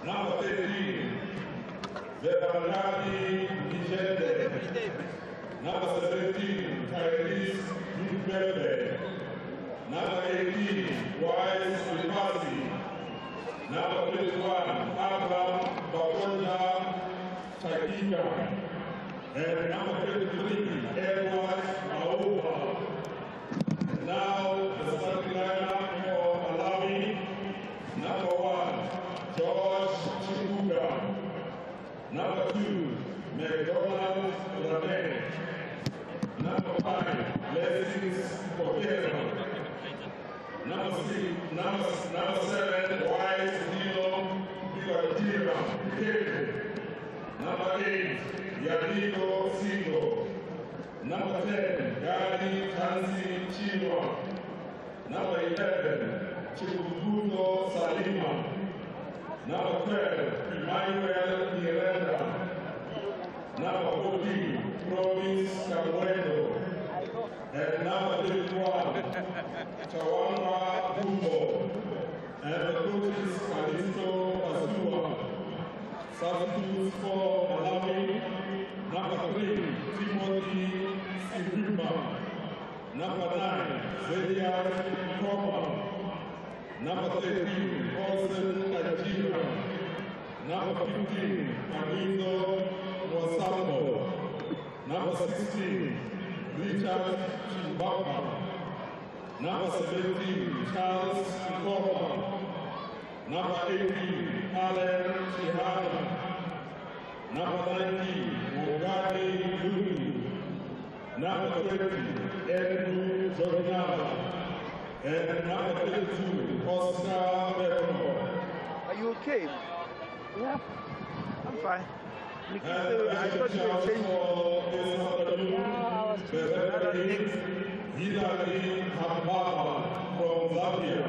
Number 13, Zebaladi Vicente. Number 17, Tyrese Dubebe. Number 18, Wise Ulipasi. Number 21, Abraham Bakonja Chakika. And number 23, Edward Mauba. Now the starting lineup for Malawi. Number 1, George Chibuga. Number 2, McDonald Rame. Number 5, Blessings Potero. Number 7, Wise Dino Biwajira. Number 8, Yadiko Singo. Number 10, Gadi Tansi Chilwa. Number 11, Chibubuto Salima. Number 12, Emmanuel Miranda. Number 14, Province Cabueno. And number 31, Chawanga Bumbo. And the coach is Kalisto Azua. Substitutes for Malawi. Number 3, Timothy Sibima. Number 9, Zediar Koma. Number 13, Olsen Ajira. Number 15, Amizo Wasambo. Number 16, Richard Chimbaba. Number 17, Charles Chikoma. Number 18, Alan Chihana. Number 19, Mogadi Lulu. Number 20, Andrew Zorinaba. And number 32, Oscar Beto. Are you okay? Yeah, I'm fine. I thought you were changing. Hilary Hambaba from Zambia.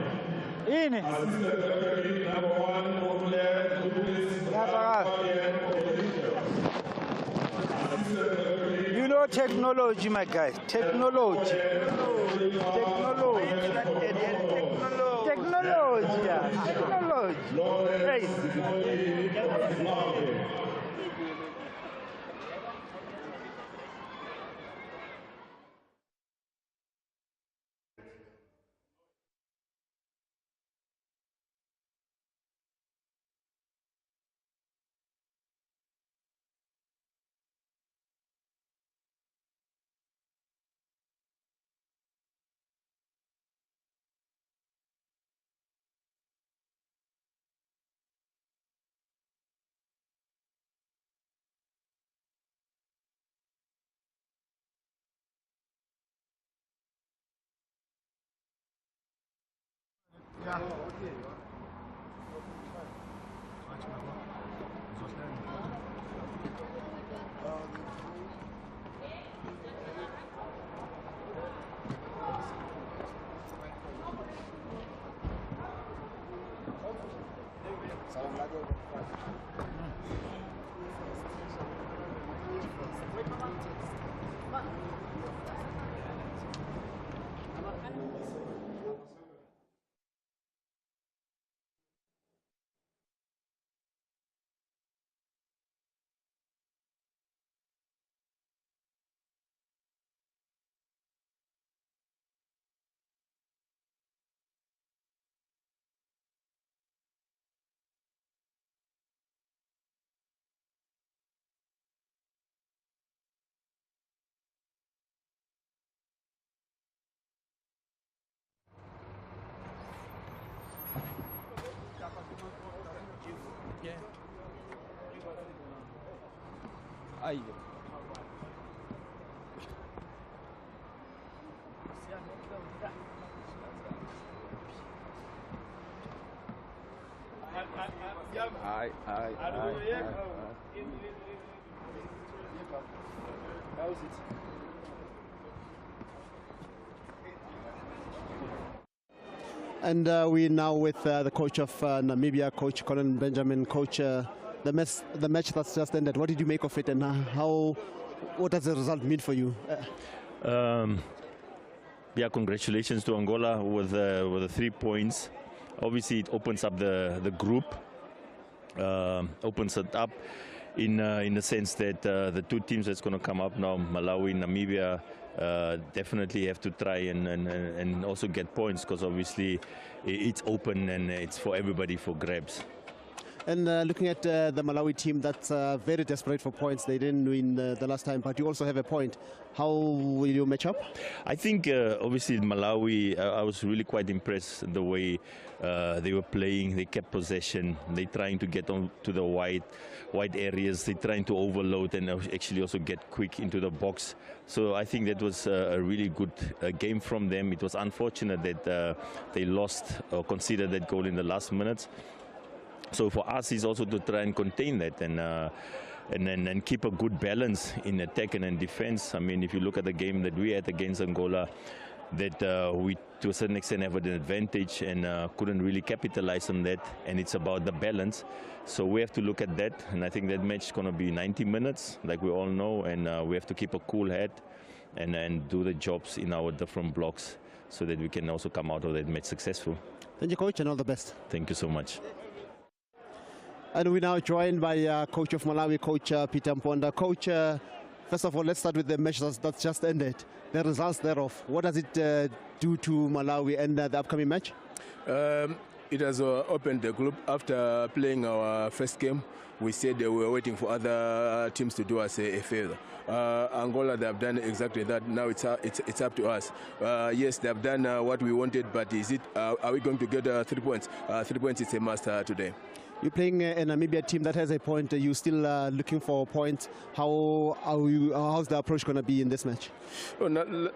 Assistant referee number 1, Populaire You know technology, my guy. Technology. Yeah. Technology. Hey. Yeah. Aí. And we're now with the coach of Namibia, Coach Colin Benjamin. Coach, the match that's just ended, what did you make of it, and what does the result mean for you? Yeah, congratulations to Angola with the 3 points. Obviously, it opens up the group. opens it up in the sense that the two teams that's going to come up now, Malawi, Namibia, definitely have to try and also get points, because obviously it's open and it's for everybody for grabs. And looking at the Malawi team, that's very desperate for points. They didn't win the last time, but you also have a point. How will you match up? I think obviously Malawi, I was really quite impressed the way they were playing. They kept possession. They're trying to get on to the wide areas. They're trying to overload and actually also get quick into the box. So I think that was a really good game from them. It was unfortunate that they lost or conceded that goal in the last minutes. So for us, is also to try and contain that and keep a good balance in attack and in defense. I mean, if you look at the game that we had against Angola, that we to a certain extent have an advantage and couldn't really capitalize on that. And it's about the balance. So we have to look at that. And I think that match is going to be 90 minutes, like we all know. And we have to keep a cool head and do the jobs in our different blocks so that we can also come out of that match successful. Thank you, Coach, and all the best. Thank you so much. And we're now joined by Coach of Malawi, Coach Peter Mponda. Coach, first of all, let's start with the match that's just ended. The results thereof. What does it do to Malawi and the upcoming match? It has opened the group. After playing our first game, we said we were waiting for other teams to do us a favor. Angola, they have done exactly that. Now it's up to us. Yes, they have done what we wanted, but are we going to get 3 points? 3 points is a must today. You're playing a Namibia team that has a point. You're still looking for points. How's the approach going to be in this match? Oh,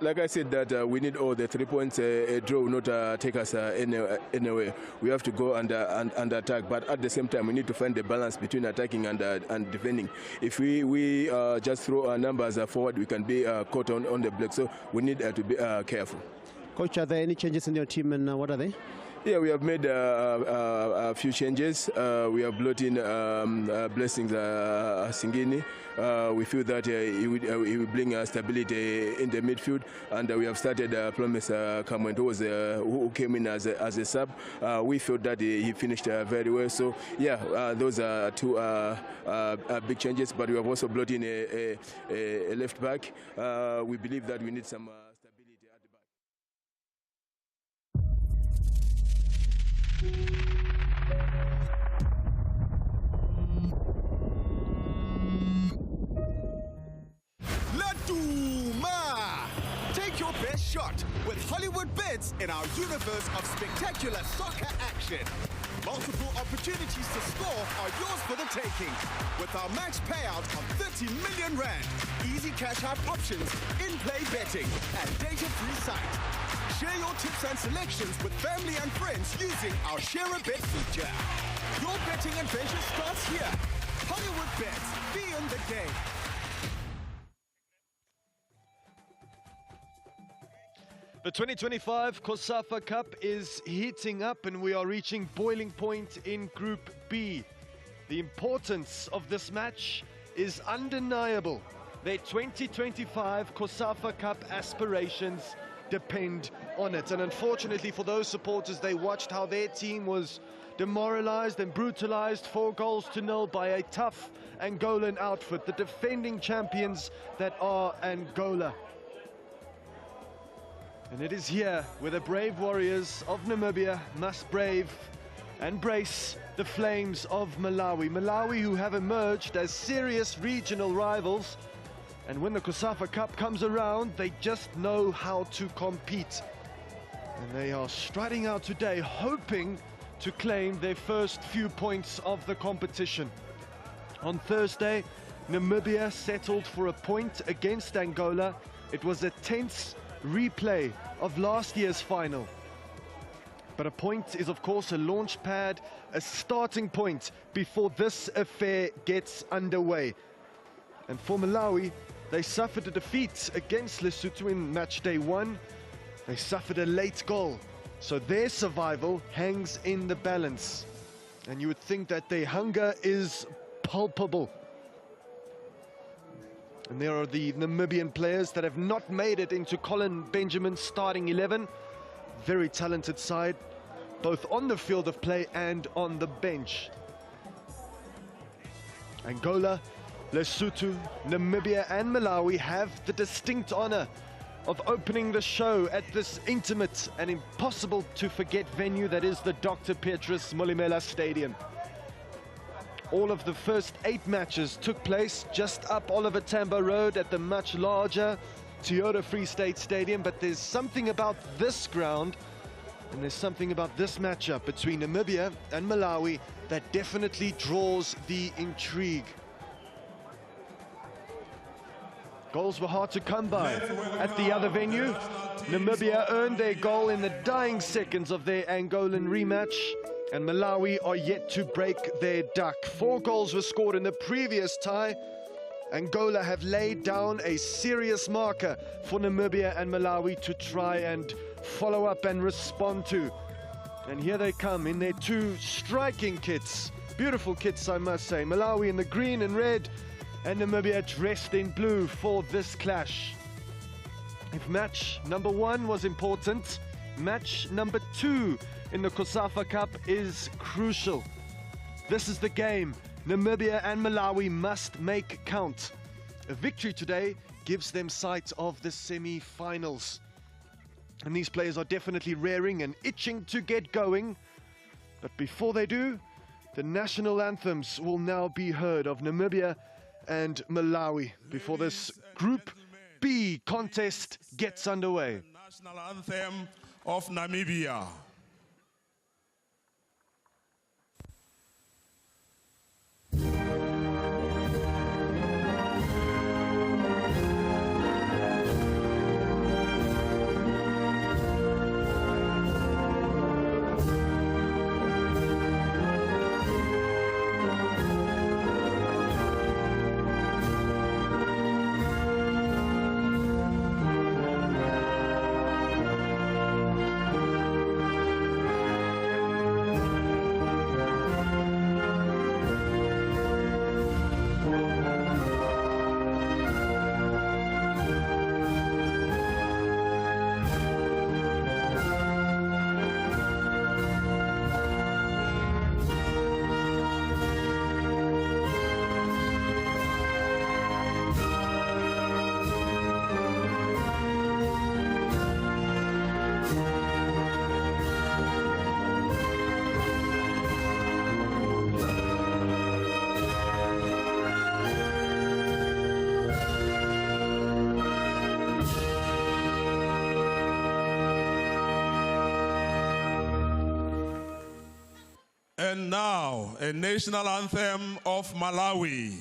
like I said, that we need all the 3 points. A draw will not take us anywhere. We have to go and attack, but at the same time, we need to find the balance between attacking and defending. If we just throw our numbers forward, we can be caught on the block. So we need to be careful. Coach, are there any changes in your team, and what are they? Yeah, we have made a few changes. We have brought in Blessings Singini. We feel that he will bring stability in the midfield, and we have started Promise Kamwendo, who came in as a sub. We feel that he finished very well. So yeah, those are two big changes. But we have also brought in a left back. We believe that we need some stability at the back. Take your best shot with HollywoodBets in our universe of spectacular soccer action. Multiple opportunities to score are yours for the taking with our max payout of 30 million rand, easy cash out options, in-play betting, and data-free site. Share your tips and selections with family and friends using our Share a Bet feature. Your betting adventure starts here. HollywoodBets, be in the game. The 2025 COSAFA Cup is heating up and we are reaching boiling point in Group B. The importance of this match is undeniable. Their 2025 COSAFA Cup aspirations depend on it. And unfortunately for those supporters, they watched how their team was demoralized and brutalized 4-0 by a tough Angolan outfit, the defending champions that are Angola. And it is here where the brave warriors of Namibia must brave and brace the flames of Malawi. Malawi, who have emerged as serious regional rivals. And when the COSAFA Cup comes around, they just know how to compete. And they are striding out today, hoping to claim their first few points of the competition. On Thursday, Namibia settled for a point against Angola. It was a tense replay of last year's final. But a point is of course a launch pad, a starting point before this affair gets underway. And for Malawi, they suffered a defeat against Lesotho in match day 1. They suffered a late goal, so their survival hangs in the balance. And you would think that their hunger is palpable. And there are the Namibian players that have not made it into Colin Benjamin's starting 11. Very talented side, both on the field of play and on the bench. Angola, Lesotho, Namibia and Malawi have the distinct honor of opening the show at this intimate and impossible to forget venue that is the Dr. Petrus Molimela Stadium. All of the first 8 matches took place just up Oliver Tambo Road at the much larger Toyota Free State Stadium, but there's something about this ground and there's something about this matchup between Namibia and Malawi that definitely draws the intrigue. Goals were hard to come by at the other venue. Namibia earned their goal in the dying seconds of their Angolan rematch, and Malawi are yet to break their duck. 4 goals were scored in the previous tie. Angola have laid down a serious marker for Namibia and Malawi to try and follow up and respond to. And here they come in their 2 striking kits. Beautiful kits, I must say. Malawi in the green and red, and Namibia dressed in blue for this clash. If match number 1 was important, match number 2 in the COSAFA Cup is crucial. This is the game Namibia and Malawi must make count. A victory today gives them sight of the semi-finals. And these players are definitely raring and itching to get going. But before they do, the national anthems will now be heard of Namibia and Malawi before this Group B contest gets underway. National anthem of Namibia. And now, a national anthem of Malawi.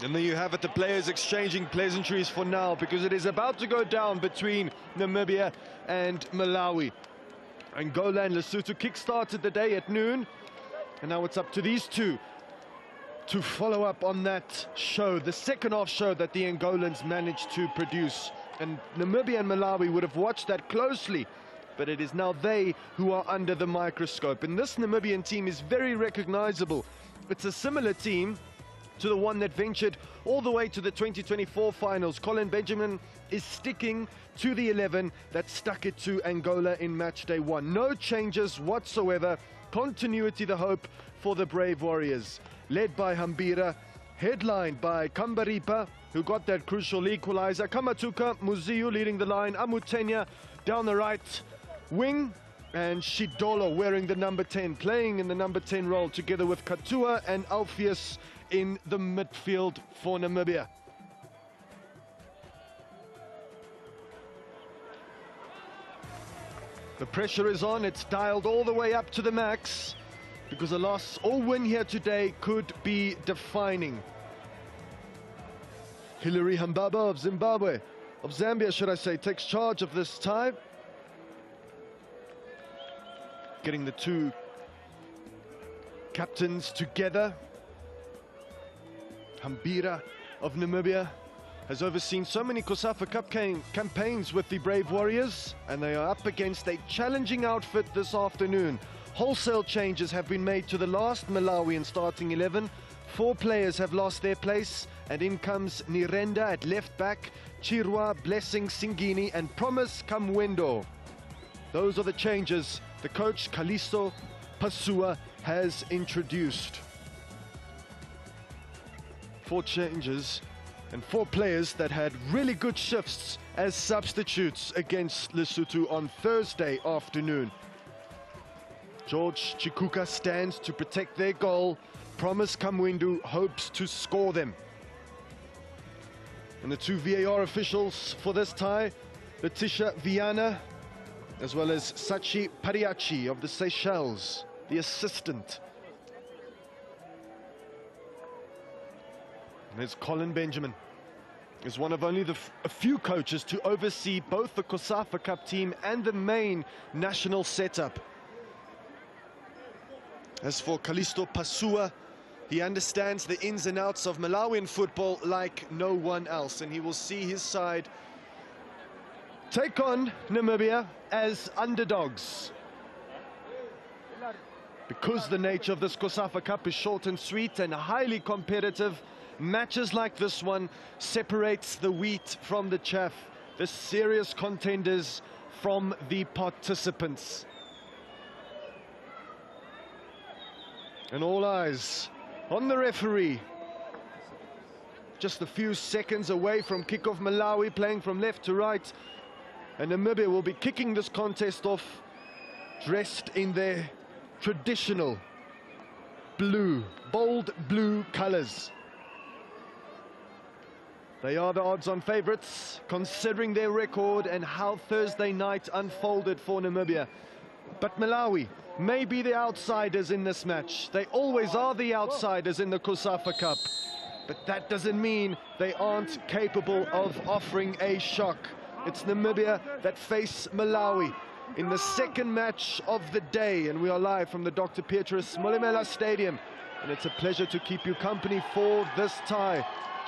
And there you have it, the players exchanging pleasantries for now, because it is about to go down between Namibia and Malawi. Angola and Lesotho kick-started the day at noon, and now it's up to these two to follow up on that show, the second half show that the Angolans managed to produce. And Namibia and Malawi would have watched that closely, but it is now they who are under the microscope. And this Namibian team is very recognizable. It's a similar team to the one that ventured all the way to the 2024 finals. Colin Benjamin is sticking to the 11 that stuck it to Angola in match day 1. No changes whatsoever. Continuity the hope for the Brave Warriors. Led by Hambira, headlined by Kambaripa, who got that crucial equalizer. Kamatuka Muziu leading the line. Amutenya down the right wing. And Shidolo wearing the number 10, playing in the number 10 role together with Katua and Alpheus in the midfield for Namibia. The pressure is on, it's dialed all the way up to the max, because a loss or win here today could be defining. Hilary Hambaba of Zambia, should I say, takes charge of this tie. Getting the two captains together. Hambira of Namibia has overseen so many COSAFA Cup campaigns with the Brave Warriors, and they are up against a challenging outfit this afternoon. Wholesale changes have been made to the last Malawian starting 11. 4 players have lost their place, and in comes Nirenda at left back, Chirwa, Blessing, Singini, and Promise Kamwendo. Those are the changes the coach Kalisto Pasua has introduced. 4 changes and 4 players that had really good shifts as substitutes against Lesotho on Thursday afternoon. George Chikuka stands to protect their goal. Promise Kamwindu hopes to score them. And the 2 VAR officials for this tie, Letitia Viana, as well as Sachi Pariachi of the Seychelles, the assistant. And there's Colin Benjamin. Is one of only a few coaches to oversee both the COSAFA Cup team and the main national setup. As for Kalisto Pasua, he understands the ins and outs of Malawian football like no one else, and he will see his side take on Namibia as underdogs. Because the nature of this COSAFA Cup is short and sweet and highly competitive, matches like this one separates the wheat from the chaff, the serious contenders from the participants. And all eyes on the referee. Just a few seconds away from kickoff. Malawi playing from left to right, and Namibia will be kicking this contest off dressed in their traditional blue, bold blue colors. They are the odds-on favorites, considering their record and how Thursday night unfolded for Namibia. But Malawi may be the outsiders in this match. They always are the outsiders in the COSAFA Cup. But that doesn't mean they aren't capable of offering a shock. It's Namibia that face Malawi in the second match of the day. And we are live from the Dr. Petrus Molemela Stadium. And it's a pleasure to keep you company for this tie.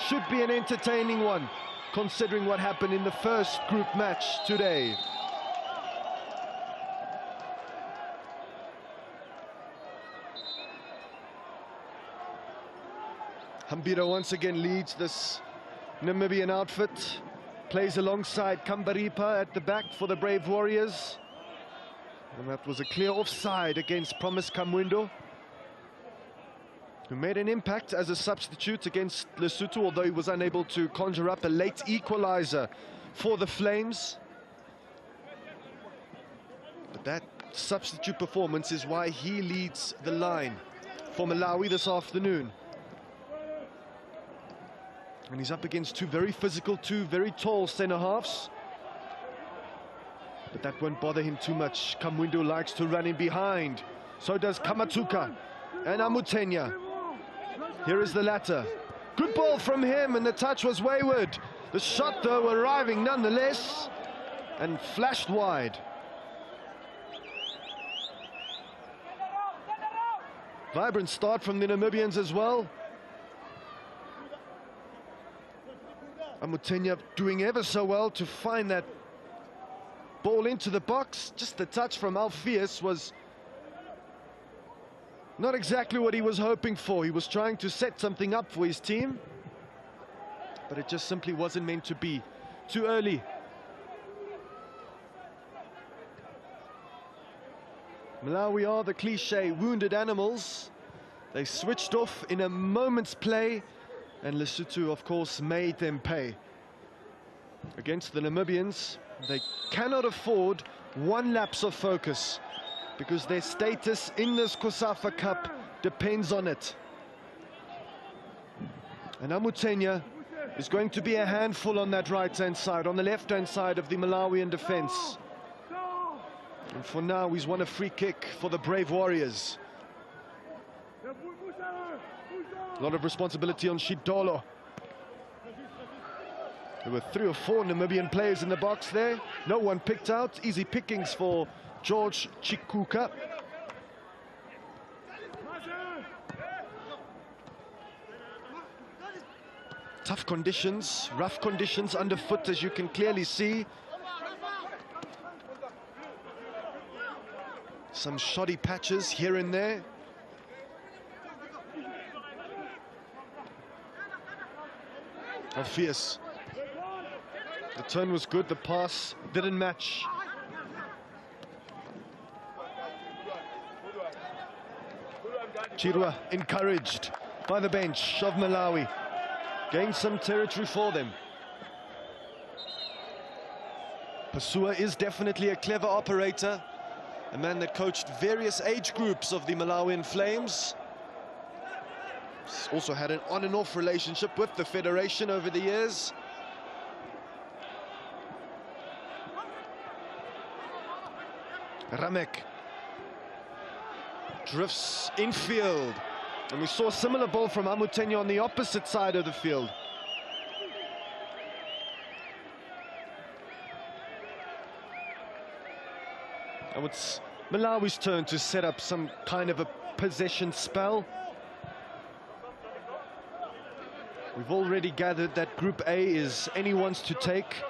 Should be an entertaining one, considering what happened in the first group match today. Hambira once again leads this Namibian outfit, plays alongside Kambaripa at the back for the Brave Warriors. And that was a clear offside against Promise Kamwindo, who made an impact as a substitute against Lesotho, although he was unable to conjure up a late equalizer for the Flames. But that substitute performance is why he leads the line for Malawi this afternoon. And he's up against 2 very physical, 2 very tall centre-halves. But that won't bother him too much. Kamwindo likes to run in behind. So does Kamatuka and Amutenya. Here is the latter. Good ball from him, and the touch was wayward. The shot, though, arriving nonetheless, and flashed wide. Vibrant start from the Namibians as well. Amutenya doing ever so well to find that ball into the box. Just the touch from Alpheus was not exactly what he was hoping for. He was trying to set something up for his team, but it just simply wasn't meant to be. Too early. Malawi are the cliche wounded animals. They switched off in a moment's play, and Lesotho, of course, made them pay. Against the Namibians, they cannot afford one lapse of focus, because their status in this COSAFA Cup depends on it. And Amutenya is going to be a handful on that right-hand side, on the left-hand side of the Malawian defence. And for now, he's won a free kick for the Brave Warriors. A lot of responsibility on Shidolo. There were 3 or 4 Namibian players in the box there. No one picked out. Easy pickings for George Chikuka. Tough conditions, rough conditions underfoot, as you can clearly see. Some shoddy patches here and there. Fierce. The turn was good, the pass didn't match. Chirwa encouraged by the bench of Malawi. Gained some territory for them. Pasua is definitely a clever operator, a man that coached various age groups of the Malawian Flames. He's also had an on and off relationship with the Federation over the years. Ramek drifts infield, and we saw a similar ball from Amutenya on the opposite side of the field. And it's Malawi's turn to set up some kind of a possession spell. We've already gathered that Group A is anyone's to take.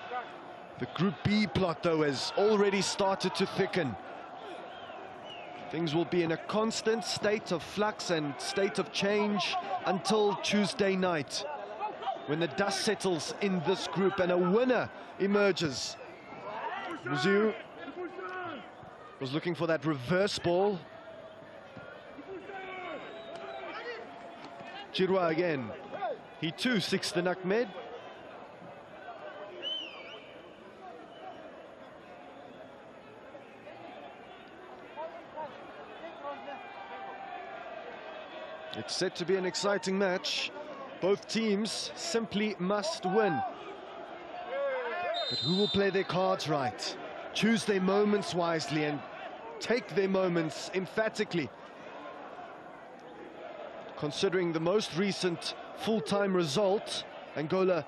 The Group B plot, though, has already started to thicken. Things will be in a constant state of flux and state of change until Tuesday night, when the dust settles in this group and a winner emerges. Muziu was looking for that reverse ball. Chirwa again. He too seeks the Ahmed. It's set to be an exciting match. Both teams simply must win. But who will play their cards right? Choose their moments wisely and take their moments emphatically. Considering the most recent full-time result, Angola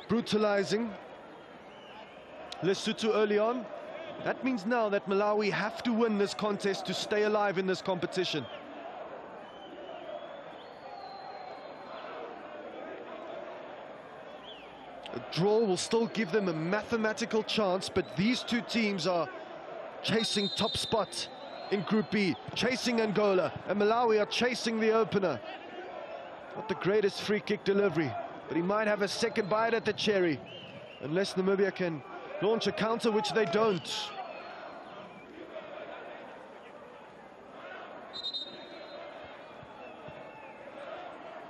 brutalizing Lesotho early on, that means now that Malawi have to win this contest to stay alive in this competition. A draw will still give them a mathematical chance, but these two teams are chasing top spot in Group B, chasing Angola, and Malawi are chasing the opener. Not the greatest free kick delivery, but he might have a second bite at the cherry, unless Namibia can launch a counter, which they don't.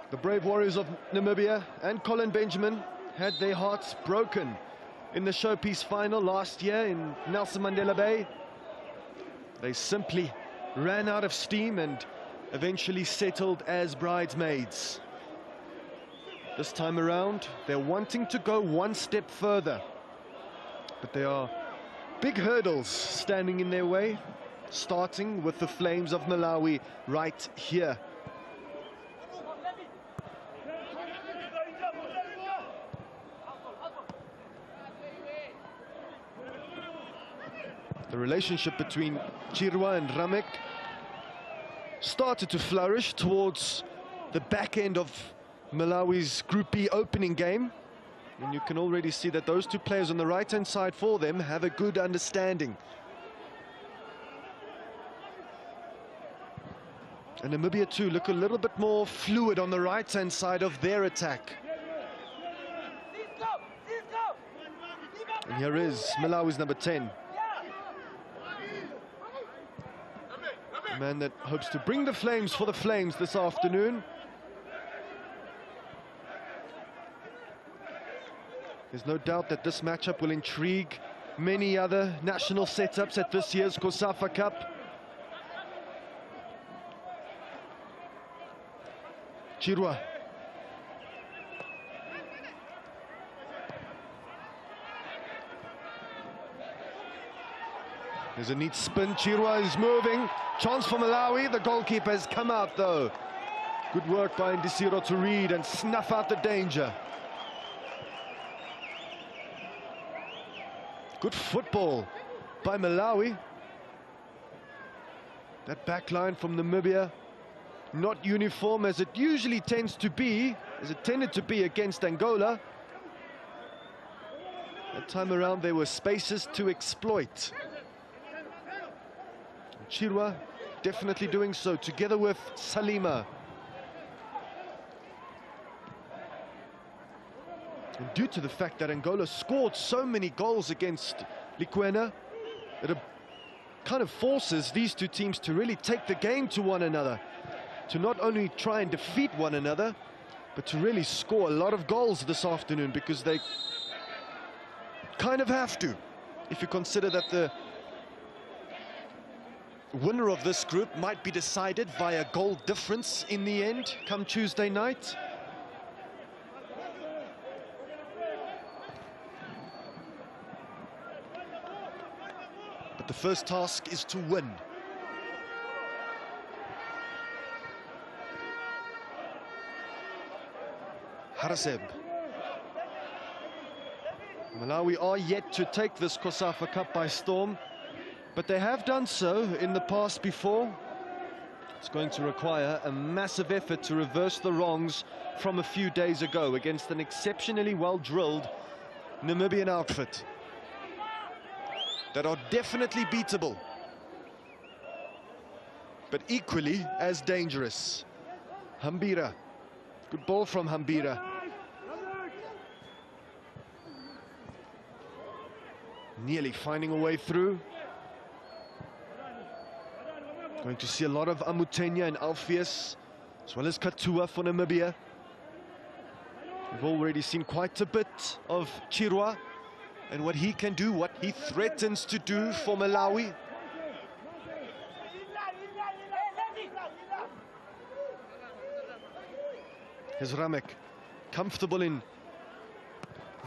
The Brave Warriors of Namibia and Colin Benjamin had their hearts broken in the showpiece final last year in Nelson Mandela Bay. They simply ran out of steam and eventually settled as bridesmaids. This time around, they're wanting to go one step further, but there are big hurdles standing in their way, starting with the Flames of Malawi right here. The relationship between Chirwa and Ramek started to flourish towards the back end of Malawi's Group B opening game. And you can already see that those two players on the right-hand side for them have a good understanding. And Namibia too look a little bit more fluid on the right-hand side of their attack. And here is Malawi's number 10. A man that hopes to bring the flames for the Flames this afternoon. There's no doubt that this matchup will intrigue many other national setups at this year's COSAFA Cup. Chirwa. There's a neat spin. Chirwa is moving. Chance for Malawi. The goalkeeper has come out, though. Good work by Ndisiro to read and snuff out the danger. Good football by Malawi. That back line from Namibia, not uniform as it usually tends to be, as it tended to be against Angola. That time around there were spaces to exploit. Chirwa definitely doing so, together with Salima. And due to the fact that Angola scored so many goals against Likwena, it kind of forces these two teams to really take the game to one another, to not only try and defeat one another, but to really score a lot of goals this afternoon, because they kind of have to, if you consider that the winner of this group might be decided via goal difference in the end come Tuesday night. But the first task is to win. Harzeb. Malawi are yet to take this COSAFA Cup by storm, but they have done so in the past before. It's going to require a massive effort to reverse the wrongs from a few days ago against an exceptionally well-drilled Namibian outfit that are definitely beatable, but equally as dangerous. Hambira, good ball from Hambira. Nearly finding a way through. Going to see a lot of Amutenya and Alpheus, as well as Katua for Namibia. We've already seen quite a bit of Chirwa and what he can do, what he threatens to do for Malawi. Here's Ramek, comfortable in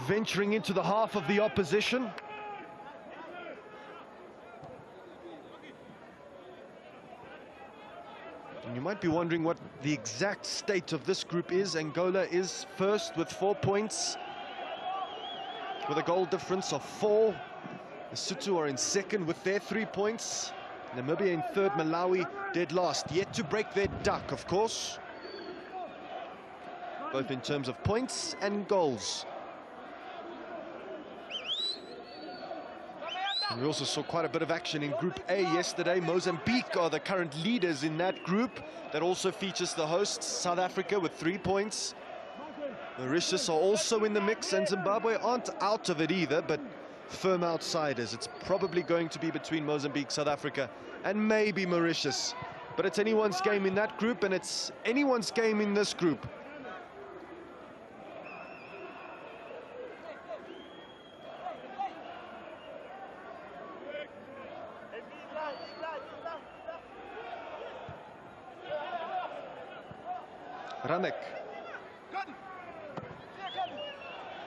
venturing into the half of the opposition. And you might be wondering what the exact state of this group is. Angola is first with 4 points, with a goal difference of 4. Lesotho are in second with their 3 points. Namibia in third, Malawi dead last. Yet to break their duck, of course, both in terms of points and goals. And we also saw quite a bit of action in Group A yesterday. Mozambique are the current leaders in that group. That also features the hosts, South Africa, with 3 points. Mauritius are also in the mix, and Zimbabwe aren't out of it either, but firm outsiders. It's probably going to be between Mozambique, South Africa, and maybe Mauritius. But it's anyone's game in that group, and it's anyone's game in this group. Ramek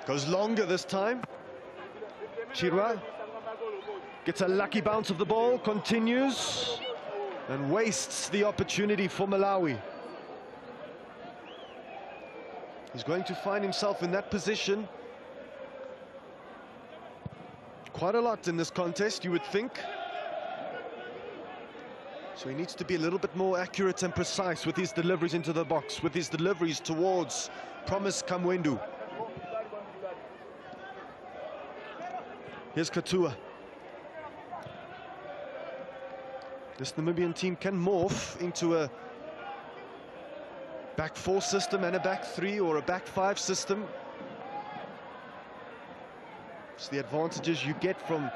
goes longer this time. Chirwa gets a lucky bounce of the ball, continues, and wastes the opportunity for Malawi. He's going to find himself in that position quite a lot in this contest, you would think. So he needs to be a little bit more accurate and precise with his deliveries into the box, with his deliveries towards Promise Kamwendu. Here's Katua. This Namibian team can morph into a back 4 system and a back 3 or a back 5 system. It's the advantages you get from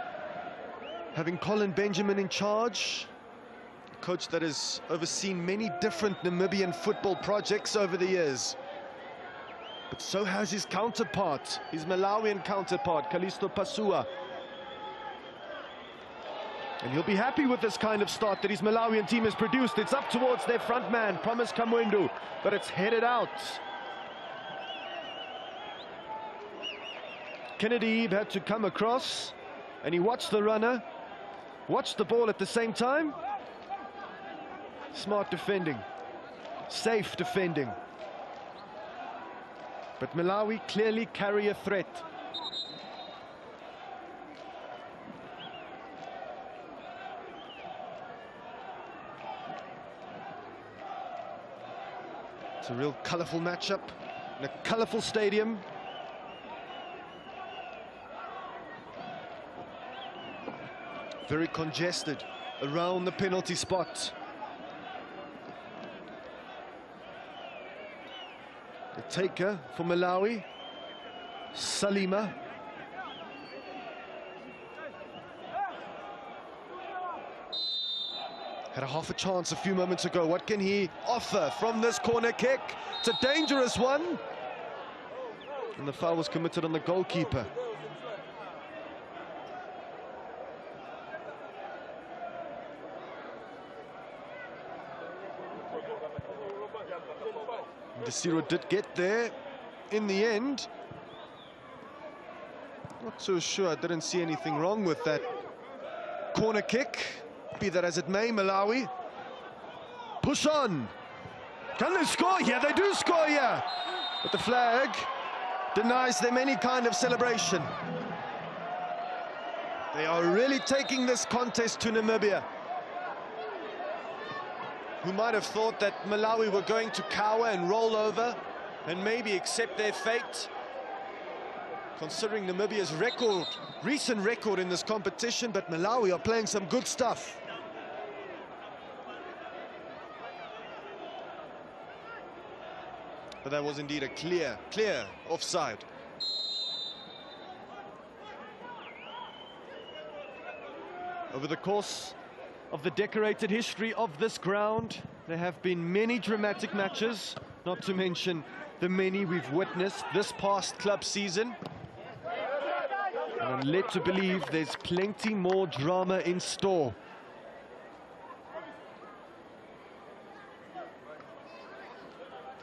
having Colin Benjamin in charge. Coach that has overseen many different Namibian football projects over the years. But so has his counterpart, his Malawian counterpart, Kalisto Pasua. And he'll be happy with this kind of start that his Malawian team has produced. It's up towards their front man, Promise Kamwendu, but it's headed out. Kennedy Ebe had to come across, and he watched the runner. watch the ball at the same time. Smart defending, safe defending. But Malawi clearly carry a threat. It's a real colourful matchup in a colourful stadium. Very congested around the penalty spot. The taker for Malawi, Salima. Had a half a chance a few moments ago. What can he offer from this corner kick? It's a dangerous one. And the foul was committed on the goalkeeper. Desiro did get there in the end. Not so sure, I didn't see anything wrong with that corner kick. Be that as it may, Malawi push on. Can they score? Yeah, they do score here. But the flag denies them any kind of celebration. They are really taking this contest to Namibia, who might have thought that Malawi were going to cower and roll over and maybe accept their fate. Considering Namibia's recent record in this competition, but Malawi are playing some good stuff. But that was indeed a clear offside. Over the course of the decorated history of this ground, there have been many dramatic matches, not to mention the many we've witnessed this past club season. And I'm led to believe there's plenty more drama in store.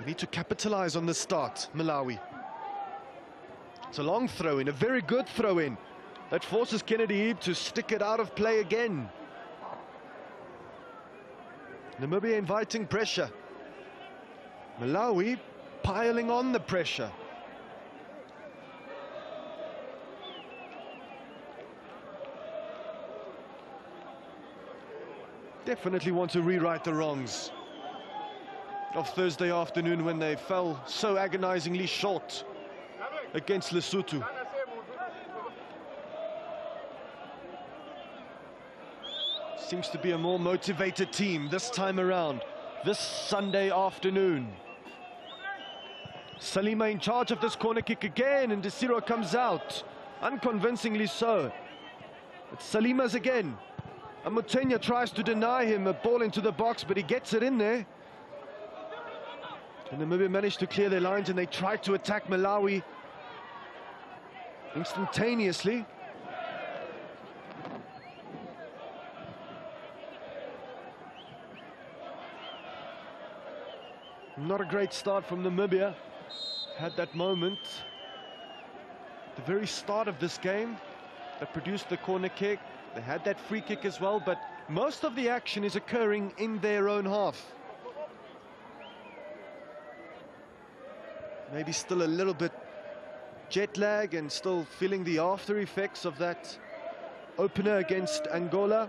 They need to capitalize on the start, Malawi. It's a long throw-in, a very good throw-in, that forces Kennedy to stick it out of play again. Namibia inviting pressure. Malawi piling on the pressure. Definitely want to rewrite the wrongs of Thursday afternoon when they fell so agonizingly short against Lesotho. Seems to be a more motivated team this time around, this Sunday afternoon. Salima in charge of this corner kick again, and Desiro comes out, unconvincingly so. It's Salima's again. And Mutenya tries to deny him a ball into the box, but he gets it in there. And Namibia managed to clear their lines, and they tried to attack Malawi instantaneously. Not a great start from Namibia. Had that moment at the very start of this game that produced the corner kick. They had that free kick as well, but most of the action is occurring in their own half. Maybe still a little bit jet lag and still feeling the after effects of that opener against Angola.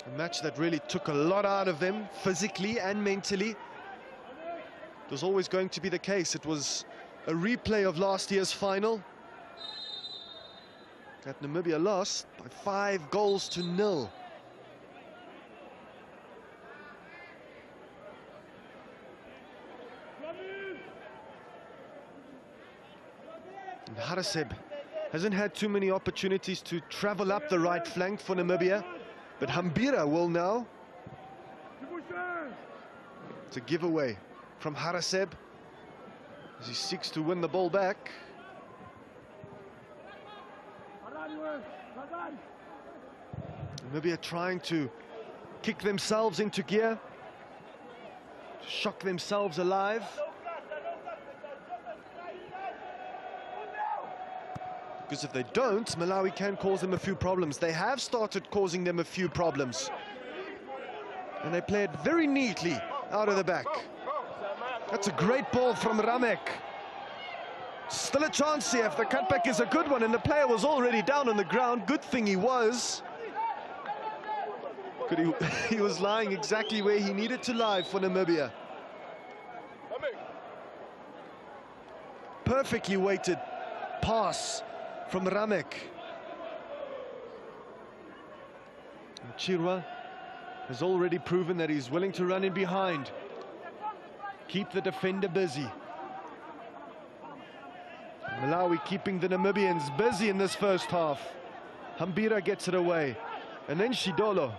A match that really took a lot out of them, physically and mentally. It was always going to be the case. It was a replay of last year's final that Namibia lost by 5-0. And Haraseb hasn't had too many opportunities to travel up the right flank for Namibia, but Hambira will now. It's a giveaway from Haraseb as he seeks to win the ball back. Namibia trying to kick themselves into gear, to shock themselves alive. Because if they don't, Malawi can cause them a few problems. They have started causing them a few problems. And they play it very neatly out of the back. That's a great ball from Ramek. Still a chance here if the cutback is a good one, and the player was already down on the ground. Good thing he was. He was lying exactly where he needed to lie for Namibia. Perfectly weighted pass from Ramek. And Chirwa has already proven that he's willing to run in behind. Keep the defender busy. Malawi keeping the Namibians busy in this first half. Hambira gets it away. And then Shidolo.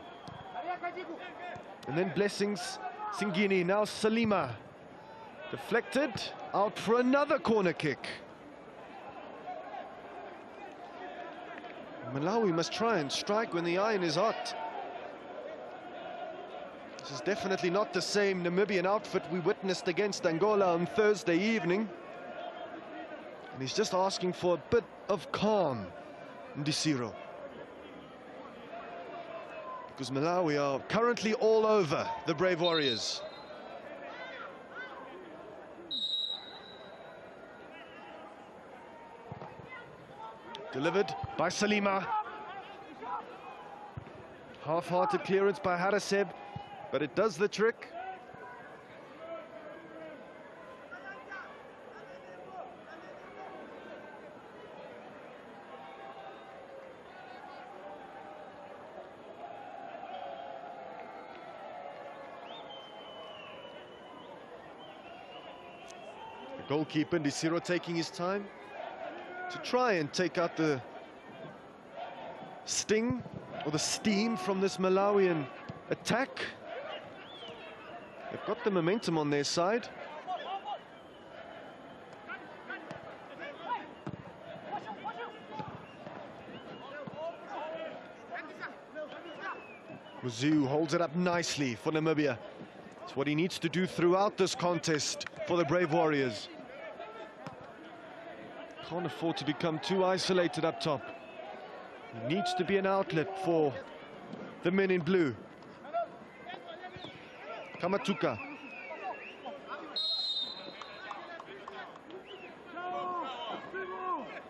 And then Blessings Singini. Now Salima. Deflected. Out for another corner kick. Malawi must try and strike when the iron is hot. This is definitely not the same Namibian outfit we witnessed against Angola on Thursday evening. And he's just asking for a bit of calm, Ndisiro. Because Malawi are currently all over the Brave Warriors. Delivered by Salima. Half-hearted clearance by Haraseb, but it does the trick. The goalkeeper, Ndisiro, taking his time to try and take out the sting or the steam from this Malawian attack. They've got the momentum on their side. Muziu holds it up nicely for Namibia. It's what he needs to do throughout this contest for the Brave Warriors. Can't afford to become too isolated up top. He needs to be an outlet for the men in blue. Kamatuka.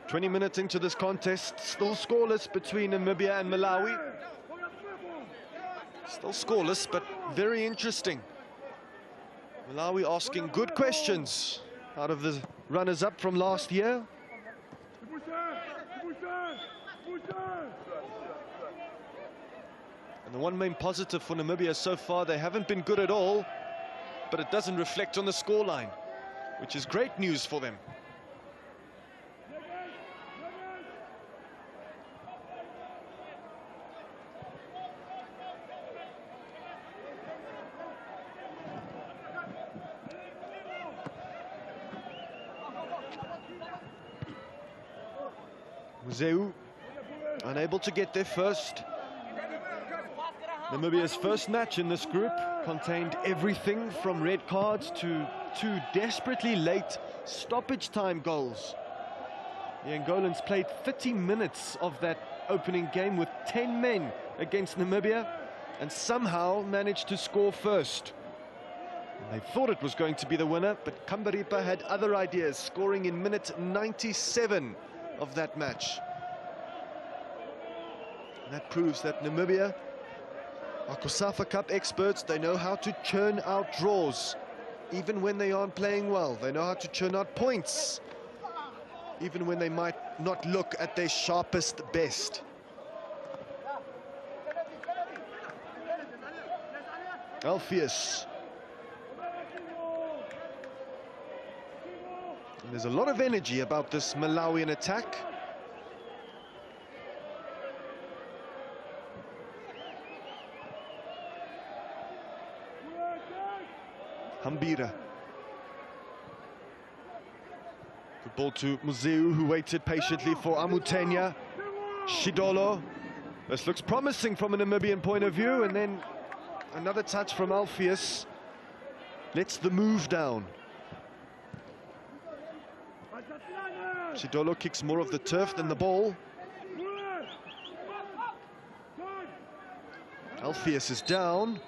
"20 minutes into this contest, still scoreless between Namibia and Malawi. Still scoreless, but very interesting. Malawi asking good questions out of the runners-up from last year. And the one main positive for Namibia so far, they haven't been good at all, but it doesn't reflect on the scoreline, which is great news for them. Muzeu unable to get there first. Namibia's first match in this group contained everything from red cards to two desperately late stoppage time goals. The Angolans played 30 minutes of that opening game with 10 men against Namibia and somehow managed to score first. They thought it was going to be the winner, but Kambaripa had other ideas, scoring in minute 97 of that match. And that proves that Namibia are COSAFA Cup experts. They know how to churn out draws, even when they aren't playing well. They know how to churn out points, even when they might not look at their sharpest best. Alpheus. And there's a lot of energy about this Malawian attack. Hambira. Good ball to Muzeu, who waited patiently for Amutenya. Shidolo. This looks promising from a Namibian point of view, and then another touch from Alpheus. Lets the move down. Chidolo kicks more of the turf than the ball. Alpheus is down.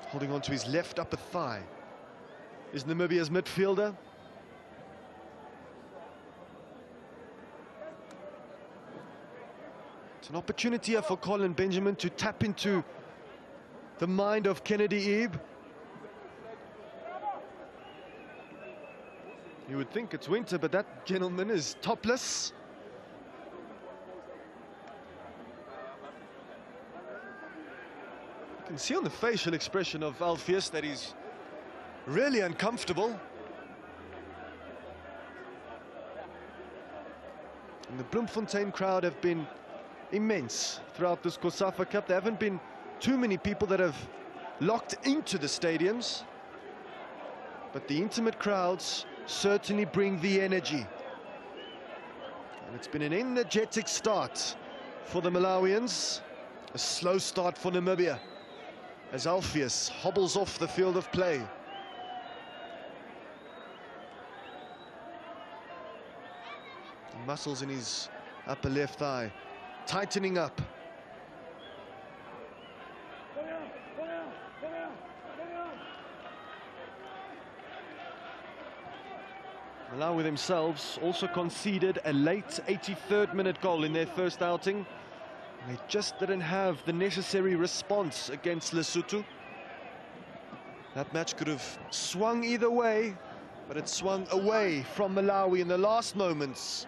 Holding on to his left upper thigh is Namibia's midfielder. It's an opportunity here for Colin Benjamin to tap into the mind of Kennedy Ebe. You would think it's winter, but that gentleman is topless. You can see on the facial expression of Alpheus that he's really uncomfortable. And the Bloemfontein crowd have been immense throughout this COSAFA Cup. There haven't been too many people that have locked into the stadiums, but the intimate crowds certainly bring the energy. And it's been an energetic start for the Malawians, a slow start for Namibia, as Alpheus hobbles off the field of play. The muscles in his upper left thigh tightening up. Malawi themselves also conceded a late 83rd minute goal in their first outing. They just didn't have the necessary response against Lesotho. That match could have swung either way, but it swung away from Malawi in the last moments.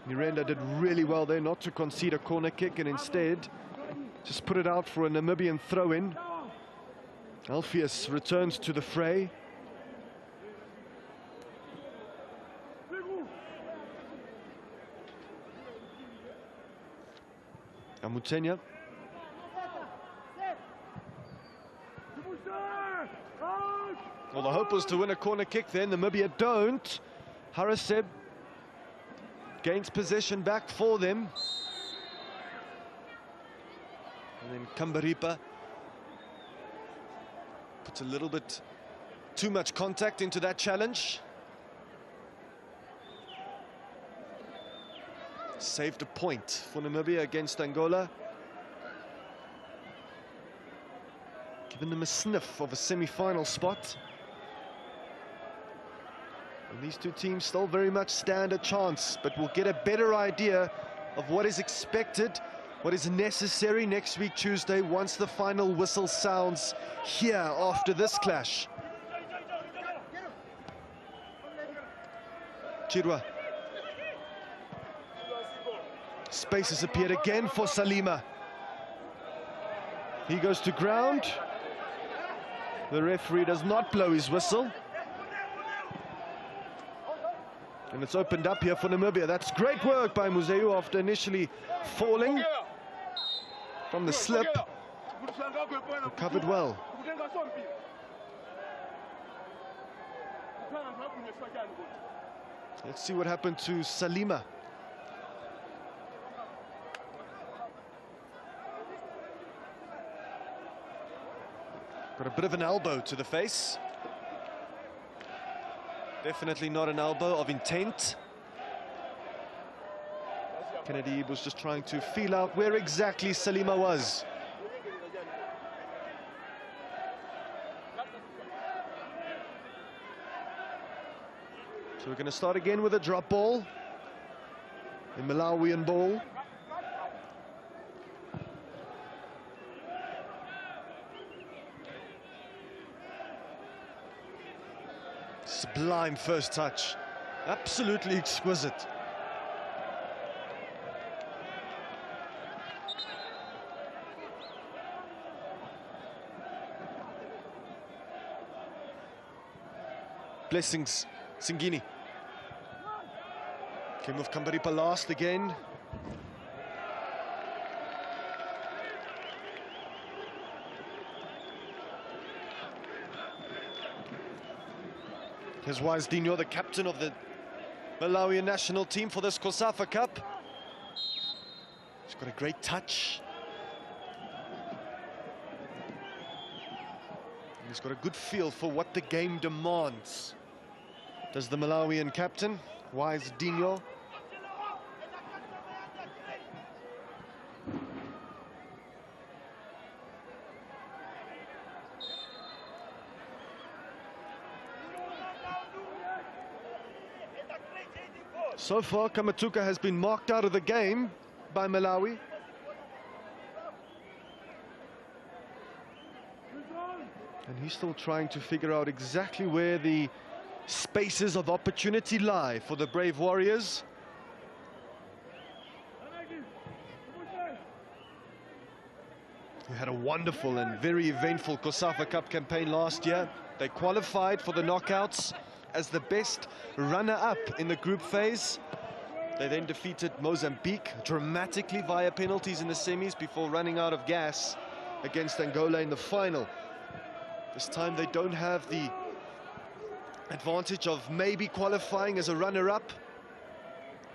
Miranda did really well there not to concede a corner kick and instead just put it out for a Namibian throw-in. Alpheus returns to the fray. Amutenya. Well, the hope was to win a corner kick there. Namibia don't. Haraseb gains possession back for them. And then Kambaripa puts a little bit too much contact into that challenge. Saved a point for Namibia against Angola. Given them a sniff of a semi-final spot. And these two teams still very much stand a chance, but we'll get a better idea of what is expected, what is necessary next week Tuesday once the final whistle sounds here after this clash. Chirwa. Space has appeared again for Salima. He goes to ground. The referee does not blow his whistle. And it's opened up here for Namibia. That's great work by Museu after initially falling from the slip. Recovered well. Let's see what happened to Salima. Got a bit of an elbow to the face. Definitely not an elbow of intent. Kennedy was just trying to feel out where exactly Salima was. So we're going to start again with a drop ball. A Malawian ball. Sublime first touch, absolutely exquisite. Blessings, Singini. Came with Kambaripa last again. Here's Dino, the captain of the Malawian national team for this COSAFA Cup. He's got a great touch. He's got a good feel for what the game demands. Does the Malawian captain, Dino. So far, Kamatuka has been marked out of the game by Malawi. And he's still trying to figure out exactly where the spaces of opportunity lie for the Brave Warriors. Who had a wonderful and very eventful COSAFA Cup campaign last year. They qualified for the knockouts as the best runner-up in the group phase. They then defeated Mozambique dramatically via penalties in the semis before running out of gas against Angola in the final. This time they don't have the advantage of maybe qualifying as a runner-up.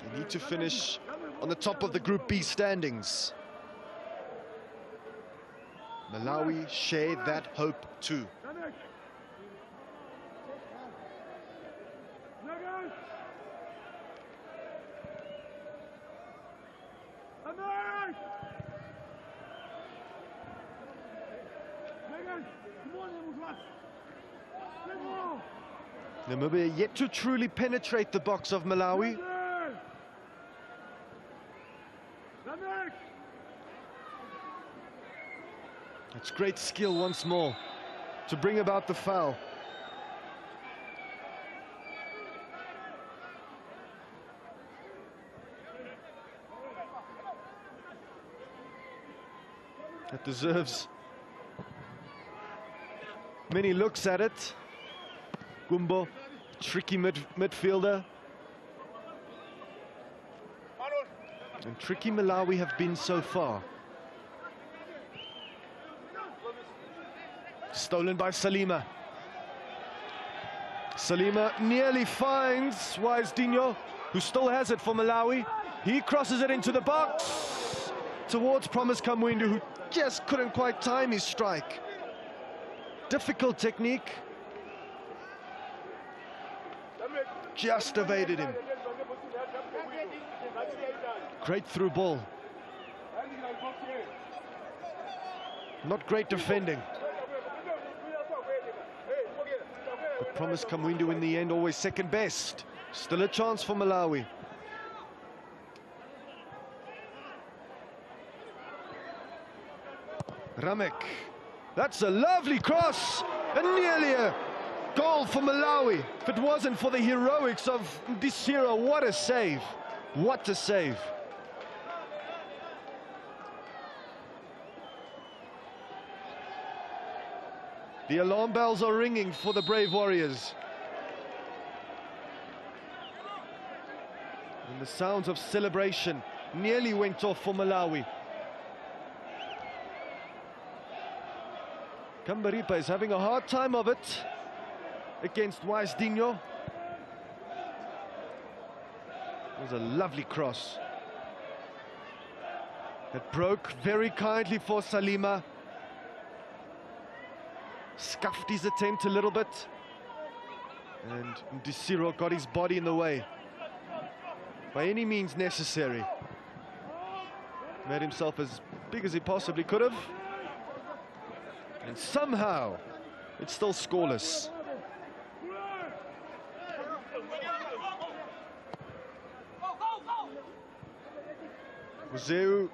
They need to finish on the top of the Group B standings. Malawi share that hope too. Namibia yet to truly penetrate the box of Malawi. It's great skill once more to bring about the foul. That deserves many looks at it. Gumbo, tricky midfielder. And tricky Malawi have been so far. Stolen by Salima. Salima nearly finds Dino, who still has it for Malawi. He crosses it into the box towards Promise Kamwindu, who just couldn't quite time his strike. Difficult technique. Just evaded him. Great through ball. Not great defending. But Promise Kamwindu in the end always second best. Still a chance for Malawi. Ramek. That's a lovely cross and nearly a goal for Malawi. If it wasn't for the heroics of Ndisiro, what a save. What a save. The alarm bells are ringing for the Brave Warriors. And the sounds of celebration nearly went off for Malawi. Kambaripa is having a hard time of it against Dino. It was a lovely cross. It broke very kindly for Salima. Scuffed his attempt a little bit. And Ndisiro got his body in the way. By any means necessary. Made himself as big as he possibly could have. And somehow, it's still scoreless. Zeu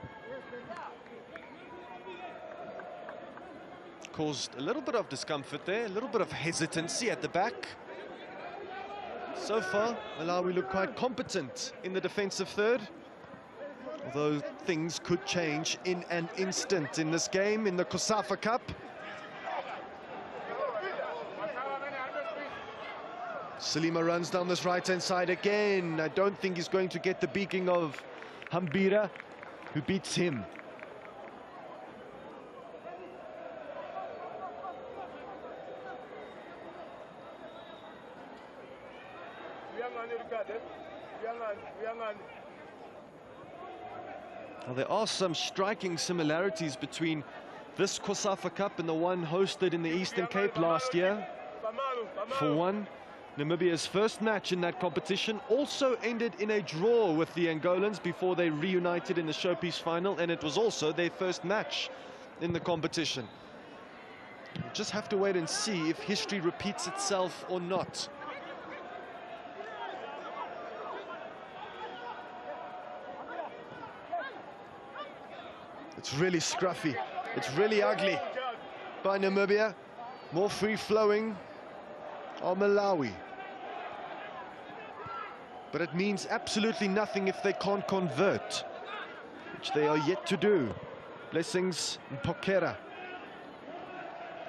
caused a little bit of discomfort there, a little bit of hesitancy at the back. So far, Malawi look quite competent in the defensive third. Although things could change in an instant in this game, in the COSAFA Cup. Salima runs down this right-hand side again. I don't think he's going to get the beaking of Hambira, who beats him. Well, there are some striking similarities between this COSAFA Cup and the one hosted in the Eastern Cape last year. For one, Namibia's first match in that competition also ended in a draw with the Angolans before they reunited in the showpiece final, and it was also their first match in the competition. We'll just have to wait and see if history repeats itself or not. It's really scruffy. It's really ugly by Namibia. More free-flowing are Malawi. But it means absolutely nothing if they can't convert, which they are yet to do. Blessings Mpokera.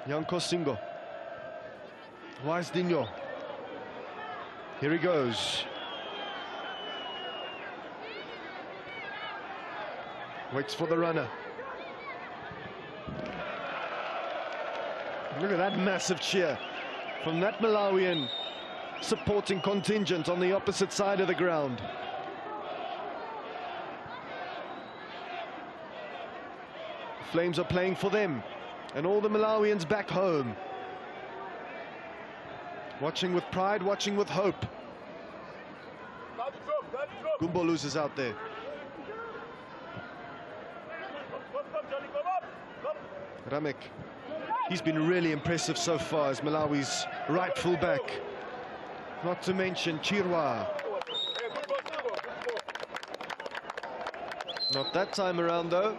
Yanko Singo. Wazdinho. Here he goes. Waits for the runner. Look at that massive cheer from that Malawian supporting contingent on the opposite side of the ground. The Flames are playing for them and all the Malawians back home. Watching with pride, watching with hope. Gumbolu's is out there. Ramek. He's been really impressive so far as Malawi's right full back. Not to mention Chirwa. Not that time around though.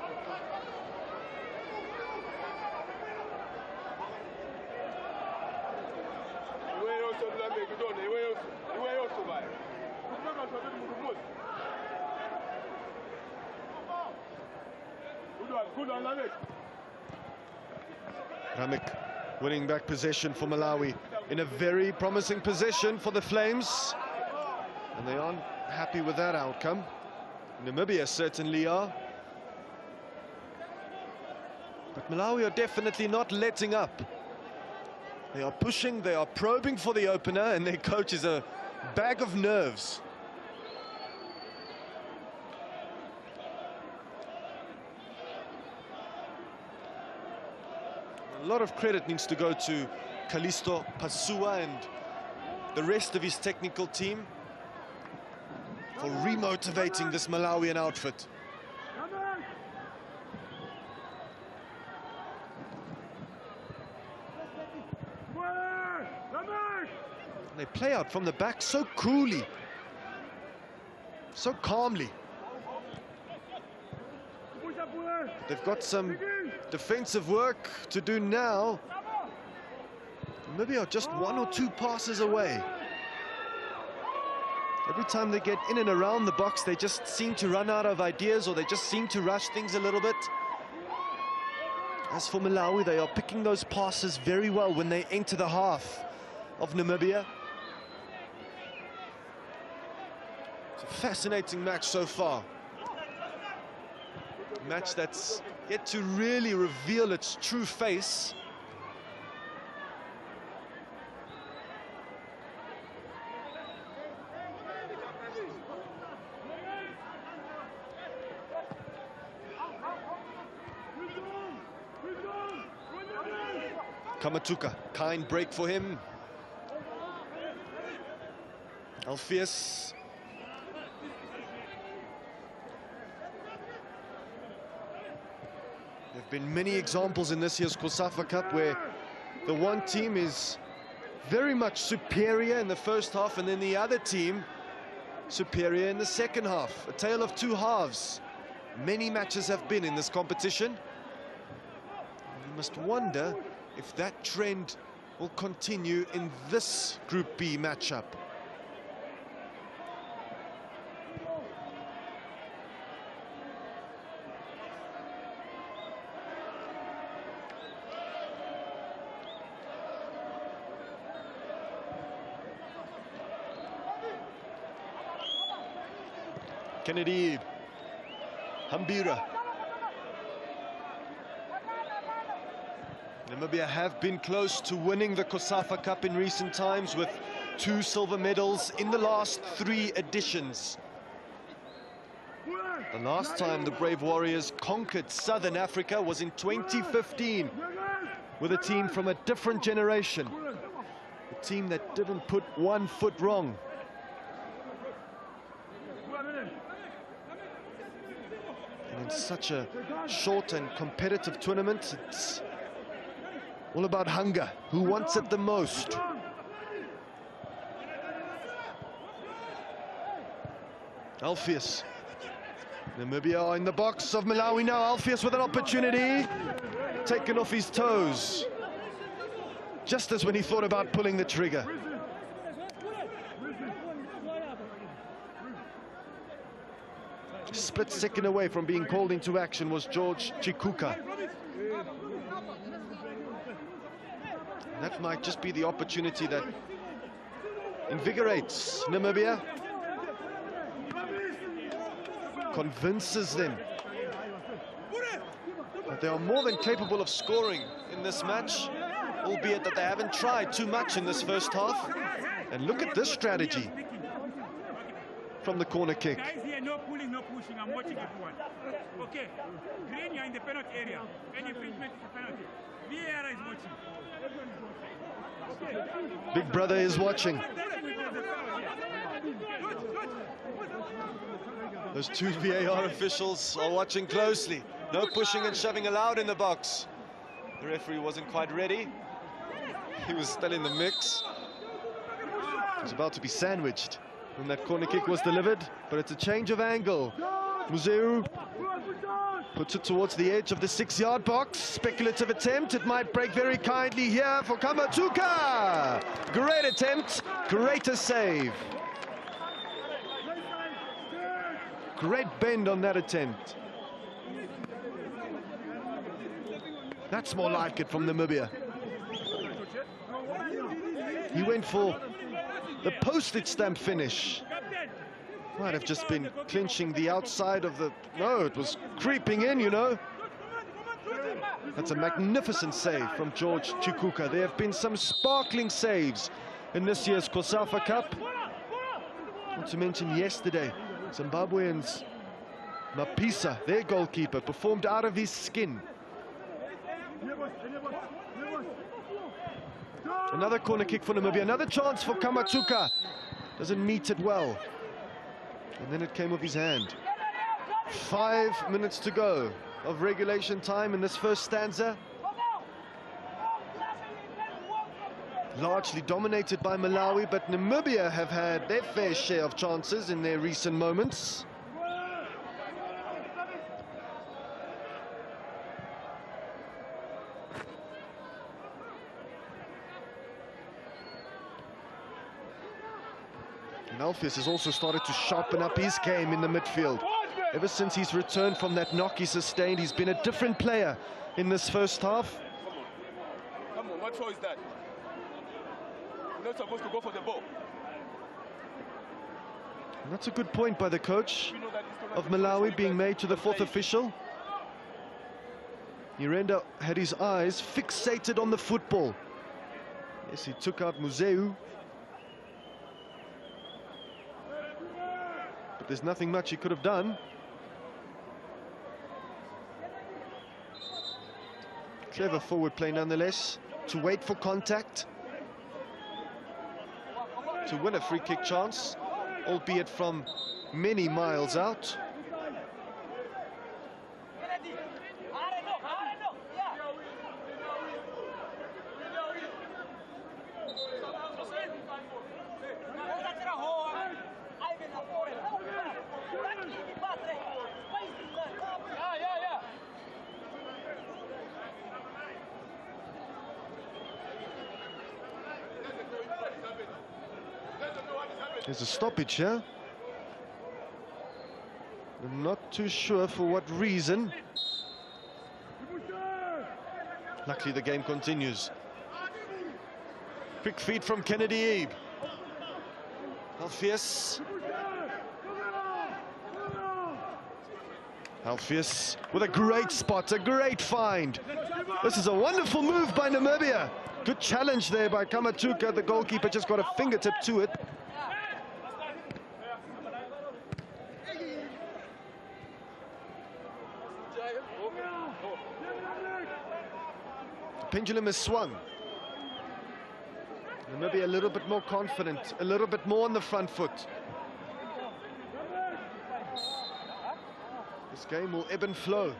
Ramek winning back possession for Malawi in a very promising position for the Flames, and they aren't happy with that outcome. Namibia certainly are, but Malawi are definitely not letting up. They are pushing, they are probing for the opener, and their coach is a bag of nerves. A lot of credit needs to go to Kalisto Pasua and the rest of his technical team for remotivating this Malawian outfit. And they play out from the back so coolly, so calmly. They've got some defensive work to do now. Maybe are just one or two passes away. Every time they get in and around the box, they just seem to run out of ideas, or they just seem to rush things a little bit. As for Malawi, they are picking those passes very well when they enter the half of Namibia. It's a fascinating match so far. A match that's yet to really reveal its true face. Kamatuka, kind break for him. Alpheus. There have been many examples in this year's COSAFA Cup where the one team is very much superior in the first half and then the other team superior in the second half. A tale of two halves. Many matches have been in this competition. You must wonder if that trend will continue in this Group B matchup. Kennedy, Hambira. Namibia have been close to winning the COSAFA Cup in recent times with 2 silver medals in the last 3 editions. The last time the Brave Warriors conquered Southern Africa was in 2015 with a team from a different generation, a team that didn't put 1 foot wrong. And in such a short and competitive tournament, it's all about hunger. Who wants it the most? Alpheus. Namibia are in the box of Malawi now. Alpheus with an opportunity. Taken off his toes. Just as when he thought about pulling the trigger. A split second away from being called into action was George Chikuka. That might just be the opportunity that invigorates Namibia, convinces them that they are more than capable of scoring in this match, albeit that they haven't tried too much in this first half. And look at this strategy from the corner kick. Guys here, no pulling, no pushing. I'm watching everyone. Okay, Green, you're in the penalty area. Any infringement is a penalty. VAR is watching. Okay. Big brother is watching. Those 2 VAR officials are watching closely. No pushing and shoving allowed in the box. The referee wasn't quite ready. He was still in the mix. He was about to be sandwiched when that corner kick was delivered, but it's a change of angle. Museu puts it towards the edge of the 6-yard box. Speculative attempt. It might break very kindly here for Kamatuka. Great attempt, greater save. Great bend on that attempt. That's more like it from Namibia. He went for the postage stamp finish. Might have just been clinching the outside of the... No, it was creeping in, you know. That's a magnificent save from George Chikuka. There have been some sparkling saves in this year's COSAFA Cup. Not to mention yesterday, Zimbabweans Mapisa, their goalkeeper, performed out of his skin. Another corner kick for Namibia, another chance for Kamatuka. Doesn't meet it well. And then it came off his hand. 5 minutes to go of regulation time in this first stanza. Largely dominated by Malawi, but Namibia have had their fair share of chances in their recent moments. And Alpheus has also started to sharpen up his game in the midfield. Ever since he's returned from that knock he sustained, he's been a different player in this first half. Come on, what throw is that? You're not supposed to go for the ball. And that's a good point by the coach of Malawi, being made to the 4th official. Nyirenda had his eyes fixated on the football. Yes, he took out Museu. But there's nothing much he could have done. Clever forward play nonetheless, to wait for contact, to win a free kick chance, albeit from many miles out. There's a stoppage here. I'm not too sure for what reason. Luckily the game continues. Quick feed from Kennedy Ebe. Alpheus. Alpheus with a great spot, a great find. This is a wonderful move by Namibia. Good challenge there by Kamatuka. The goalkeeper just got a fingertip to it. The pendulum is swung. Namibia a little bit more confident, a little bit more on the front foot. This game will ebb and flow.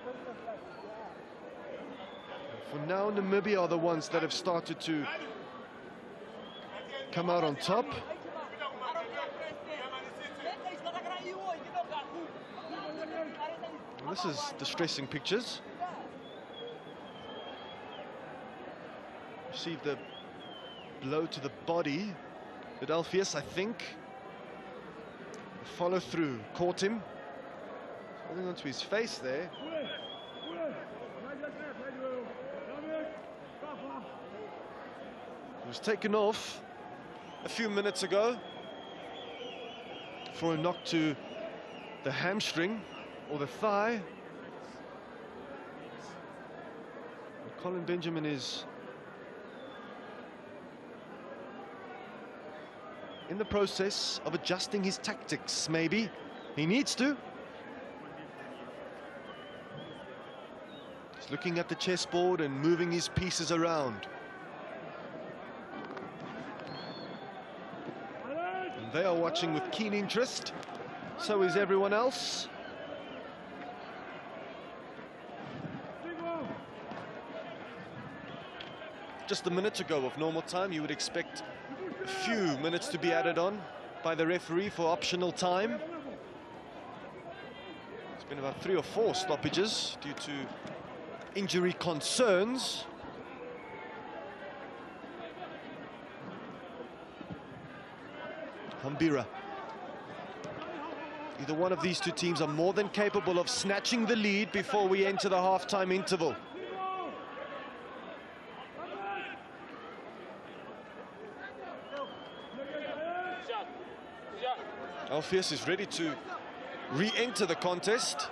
For now, Namibia are the ones that have started to come out on top. And this is distressing pictures. Received the blow to the body. Alpheus, I think. Follow through, caught him. Holding onto his face there. He was taken off a few minutes ago for a knock to the hamstring or the thigh. And Colin Benjamin is in the process of adjusting his tactics, maybe. He needs to. He's looking at the chessboard and moving his pieces around. And they are watching with keen interest. So is everyone else. Just a minute to go of normal time. You would expect a few minutes to be added on by the referee for optional time. It's been about 3 or 4 stoppages due to injury concerns. Hambira. Either one of these two teams are more than capable of snatching the lead before we enter the half-time interval. Alpheus is ready to re-enter the contest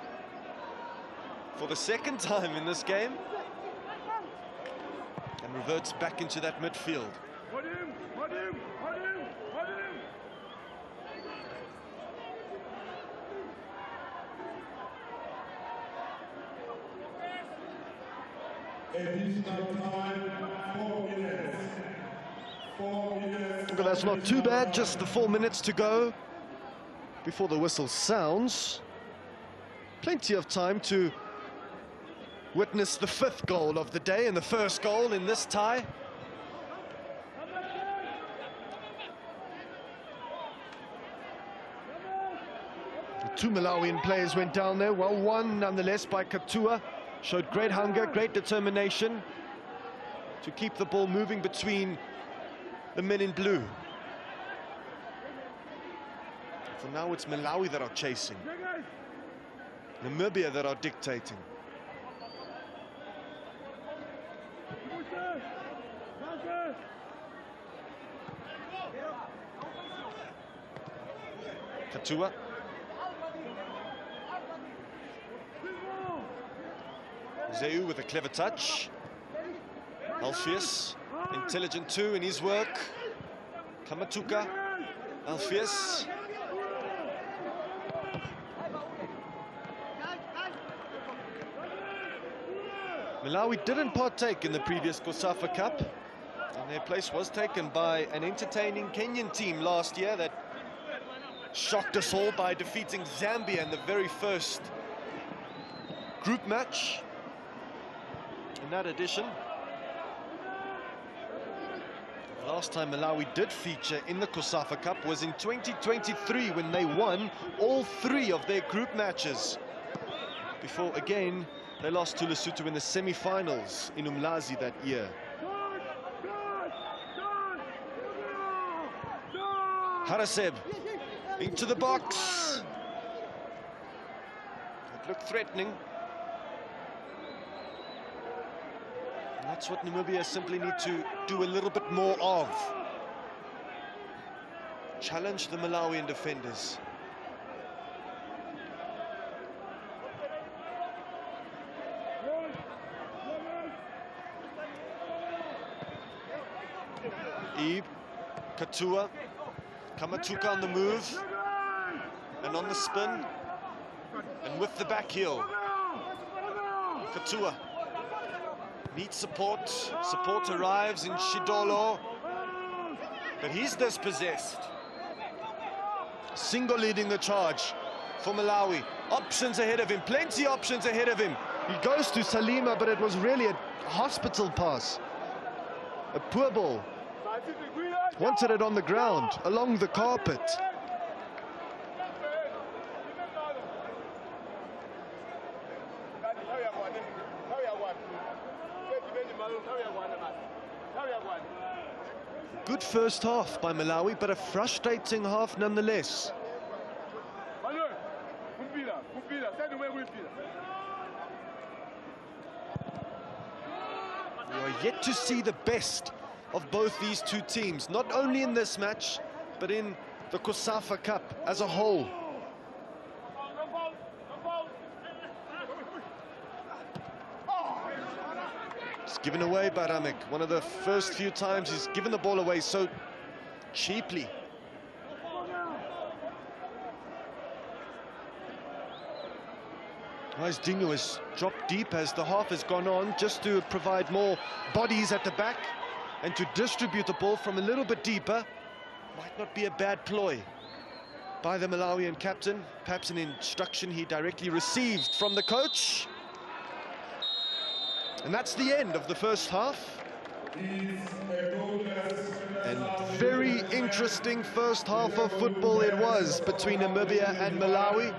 for the second time in this game and reverts back into that midfield. Additional time, 4 minutes. 4 minutes. Well, that's not too bad, just the 4 minutes to go before the whistle sounds. Plenty of time to witness the 5th goal of the day and the first goal in this tie. The 2 Malawian players went down there, well won nonetheless by Katua. Showed great hunger, great determination to keep the ball moving between the men in blue. For now, it's Malawi that are chasing. Namibia that are dictating. Katua. Zeu with a clever touch. Alpheus, intelligent too in his work. Kamatuka, Alpheus. Malawi didn't partake in the previous COSAFA Cup, and their place was taken by an entertaining Kenyan team last year that shocked us all by defeating Zambia in the very first group match. In that edition, last time Malawi did feature in the COSAFA Cup was in 2023 when they won all 3 of their group matches. Before, again, they lost to Lesotho in the semi-finals in Umlazi that year. Haraseb into the box. It looked threatening. And that's what Namibia simply need to do a little bit more of. Challenge the Malawian defenders. Ebe, Katua, Kamatuka on the move, and on the spin, and with the back heel. Katua needs support. Support arrives in Shidolo, but he's dispossessed. Singo leading the charge for Malawi. Options ahead of him, plenty options ahead of him. He goes to Salima, but it was really a hospital pass. A poor ball. Wanted it on the ground, along the carpet. Good first half by Malawi, but a frustrating half nonetheless. We are yet to see the best of both these two teams, not only in this match, but in the COSAFA Cup as a whole. It's given away by Ramek. One of the first few times he's given the ball away so cheaply. Dinho has dropped deep as the half has gone on, just to provide more bodies at the back and to distribute the ball from a little bit deeper. Might not be a bad ploy by the Malawian captain. Perhaps an instruction he directly received from the coach. And that's the end of the first half. And very interesting first half of football it was between Namibia and Malawi,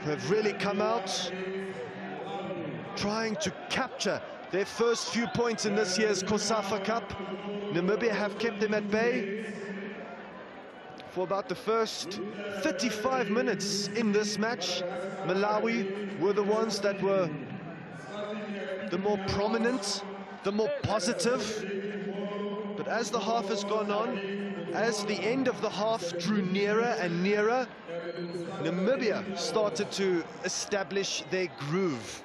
who have really come out trying to capture their first few points in this year's COSAFA Cup. Namibia have kept them at bay for about the first 35 minutes in this match. Malawi were the ones that were the more prominent, the more positive. But as the half has gone on, as the end of the half drew nearer and nearer, Namibia started to establish their groove.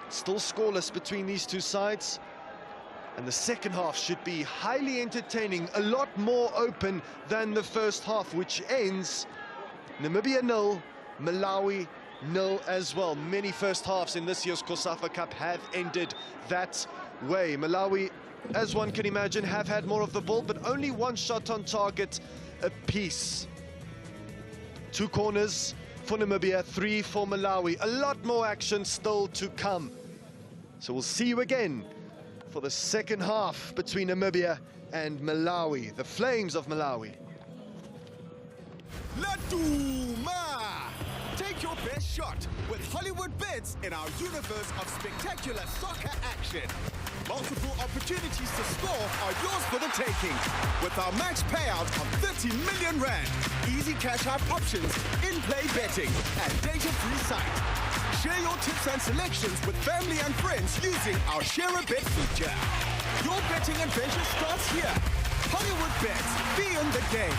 Still scoreless between these two sides, and the second half should be highly entertaining, a lot more open than the first half, which ends Namibia 0, Malawi 0 as well. Many first halves in this year's COSAFA Cup have ended that way. Malawi, as one can imagine, have had more of the ball, but only one shot on target apiece. 2 corners for Namibia, 3 for Malawi. A lot more action still to come. So we'll see you again for the second half between Namibia and Malawi, the Flames of Malawi. Laduma! Take your best shot with HollywoodBets in our universe of spectacular soccer action. Multiple opportunities to score are yours for the taking with our max payout of 30 million rand. Easy cash out options, in-play betting, and data-free site. Share your tips and selections with family and friends using our Share a Bet feature. Your betting adventure starts here. HollywoodBets, be in the game.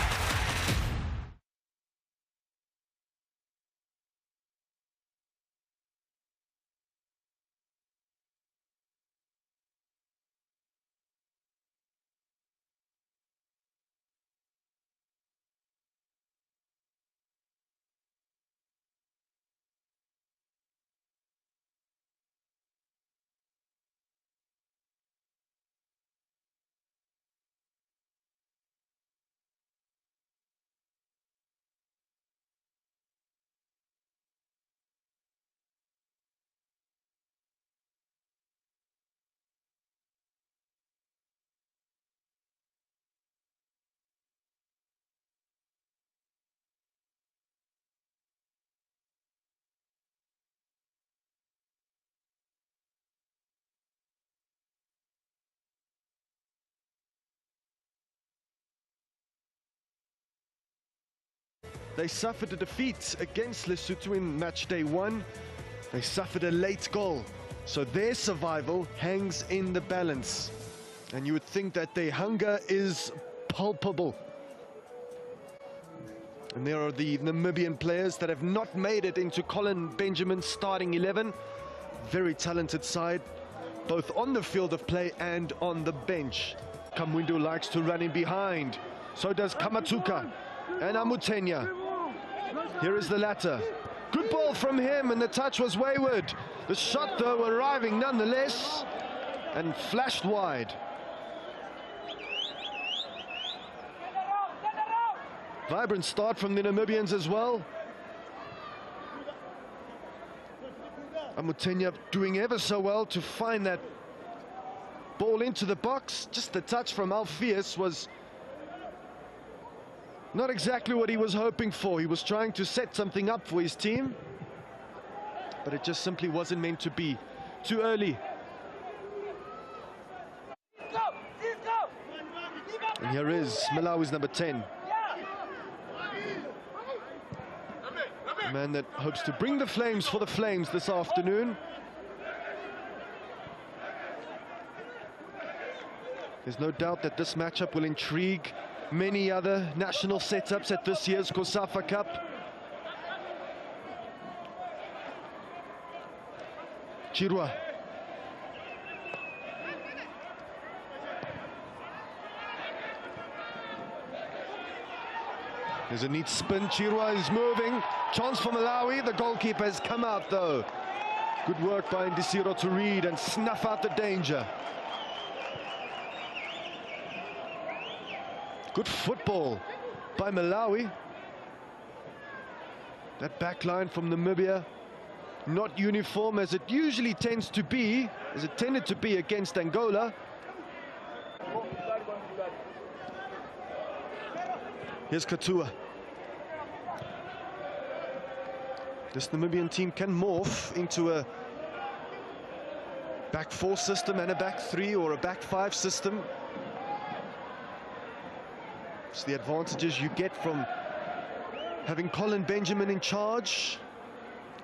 They suffered a defeat against Lesotho in match day 1. They suffered a late goal, so their survival hangs in the balance. And you would think that their hunger is palpable. And there are the Namibian players that have not made it into Colin Benjamin's starting 11. Very talented side, both on the field of play and on the bench. Kamwindu likes to run in behind. So does Kamatuka and Amutenya. Here is the latter. Good ball from him, and the touch was wayward. The shot, though, arriving nonetheless, and flashed wide. Vibrant start from the Namibians as well. Amutenya doing ever so well to find that ball into the box. Just the touch from Alpheus was not exactly what he was hoping for. He was trying to set something up for his team, but it just simply wasn't meant to be. Too early. And here is Malawi's number 10. A man that hopes to bring the flames for the Flames this afternoon. There's no doubt that this matchup will intrigue many other national setups at this year's COSAFA Cup. Chirwa. There's a neat spin. Chirwa is moving. Chance for Malawi. The goalkeeper has come out, though. Good work by Ndisiro to read and snuff out the danger. Good football by Malawi. That back line from Namibia, not uniform as it usually tends to be, as it tended to be against Angola. Here's Katua. This Namibian team can morph into a back 4 system and a back 3 or a back 5 system. It's the advantages you get from having Colin Benjamin in charge,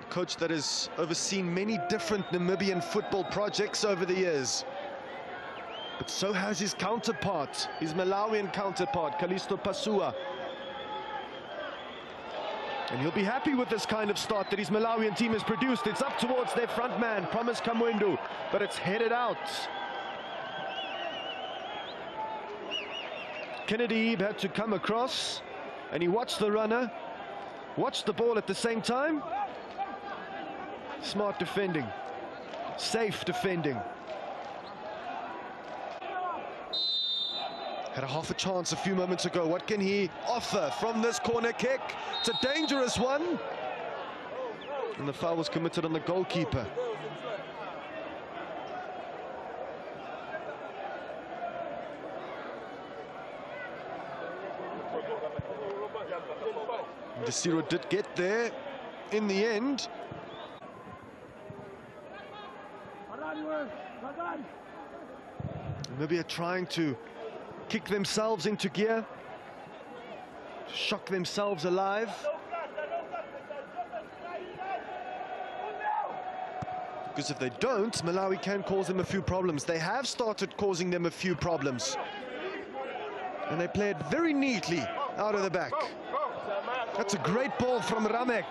a coach that has overseen many different Namibian football projects over the years. But so has his counterpart, his Malawian counterpart, Kalisto Pasua. And he'll be happy with this kind of start that his Malawian team has produced. It's up towards their front man, Promise Kamwindu, but it's headed out. Kennedy had to come across, and he watched the runner, watched the ball at the same time. Smart defending, safe defending. Had a half a chance a few moments ago. What can he offer from this corner kick? It's a dangerous one. And the foul was committed on the goalkeeper. Ndisiro did get there in the end. Namibia trying to kick themselves into gear, shock themselves alive. Because if they don't, Malawi can cause them a few problems. They have started causing them a few problems. And they play it very neatly out of the back. That's a great ball from Ramek.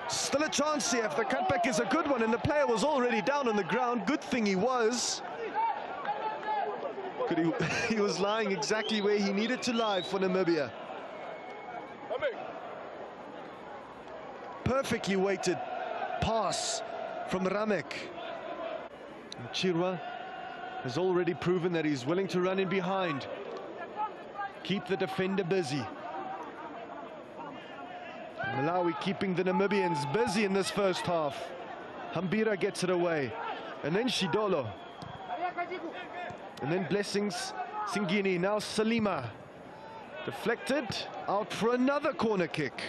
Still a chance here if the cutback is a good one, and the player was already down on the ground. Good thing he was. He was lying exactly where he needed to lie for Namibia. Perfectly weighted pass from Ramek. And Chirwa has already proven that he's willing to run in behind. Keep the defender busy. Malawi keeping the Namibians busy in this first half. Hambira gets it away. And then Shidolo. And then Blessings Singini. Now Salima. Deflected. Out for another corner kick.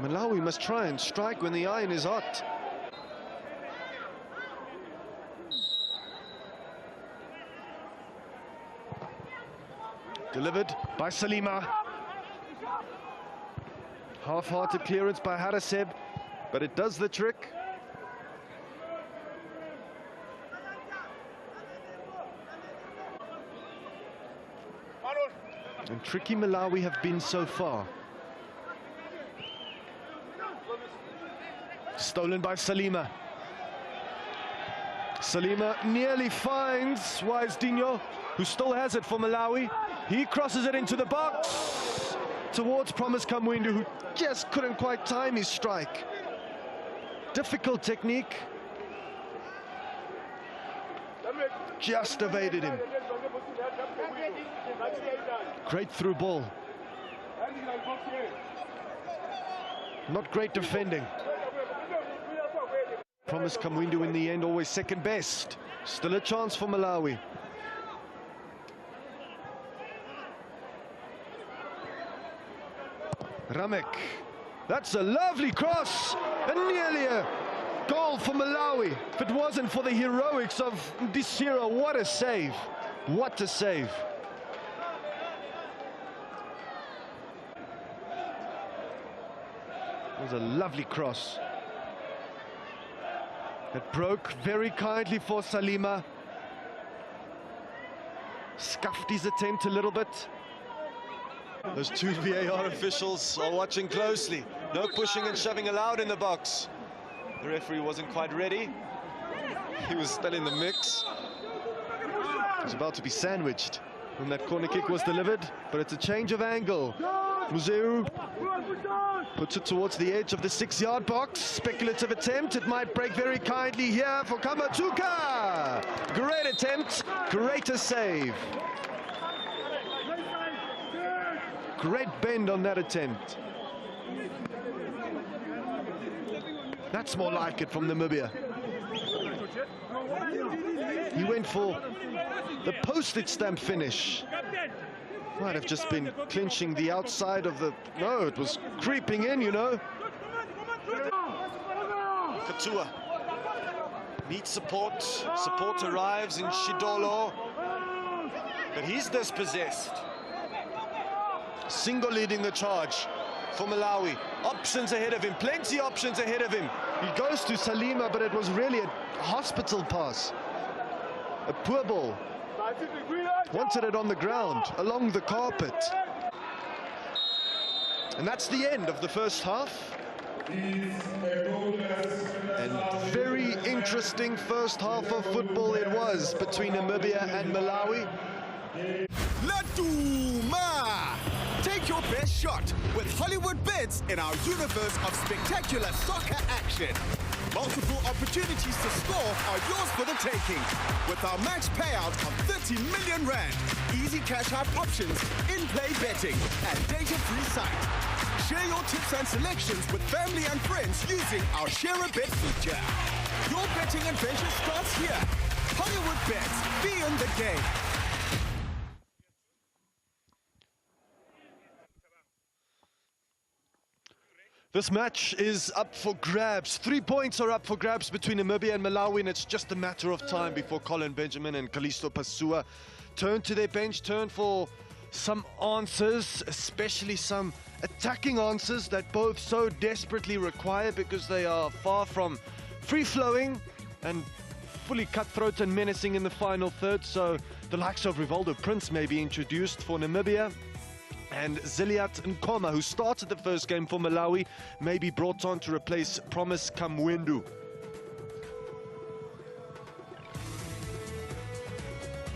Malawi must try and strike when the iron is hot. Delivered by Salima. Half-hearted clearance by Haraseb, but it does the trick. And tricky Malawi have been so far. Stolen by Salima. Salima nearly finds Wisdinho, who still has it for Malawi. He crosses it into the box towards Promise Kamwindu, who just couldn't quite time his strike. Difficult technique. Just evaded him. Great through ball. Not great defending. Promise Kamwindu in the end, always second best. Still a chance for Malawi. Ramek. That's a lovely cross. And nearly a goal for Malawi. If it wasn't for the heroics of Ndisiro, what a save. What a save. It was a lovely cross. It broke very kindly for Salima. Scuffed his attempt a little bit. Those two VAR officials are watching closely. No pushing and shoving allowed in the box. The referee wasn't quite ready. He was still in the mix. He was about to be sandwiched when that corner kick was delivered, but it's a change of angle. Muzeu puts it towards the edge of the 6-yard box. Speculative attempt. It might break very kindly here for Kamatuka. Great attempt, greater save. Great bend on that attempt. That's more like it from Namibia. He went for the postage stamp finish. Might have just been clinching the outside of the... No, it was creeping in, you know. Katua needs support. Support arrives in Shidolo, but he's dispossessed. Single leading the charge for Malawi. Options ahead of him, plenty options ahead of him. He goes to Salima, but it was really a hospital pass. A poor ball. Wanted it on the ground, along the carpet. And that's the end of the first half. And very interesting first half of football it was between Namibia and Malawi. Laduma! Take your best shot with HollywoodBets in our universe of spectacular soccer action. Multiple opportunities to score are yours for the taking with our max payout of 30 million rand. Easy cash out options, in-play betting, and data-free site. Share your tips and selections with family and friends using our Share a Bet feature. Your betting adventure starts here. HollywoodBets, be in the game. This match is up for grabs. 3 points are up for grabs between Namibia and Malawi, and it's just a matter of time before Colin Benjamin and Kalisto Pasua turn to their bench, turn for some answers, especially some attacking answers that both so desperately require, because they are far from free-flowing and fully cutthroat and menacing in the final third. So the likes of Rivaldo Prince may be introduced for Namibia, and Ziliat Nkoma, who started the first game for Malawi, may be brought on to replace Promise Kamwindu.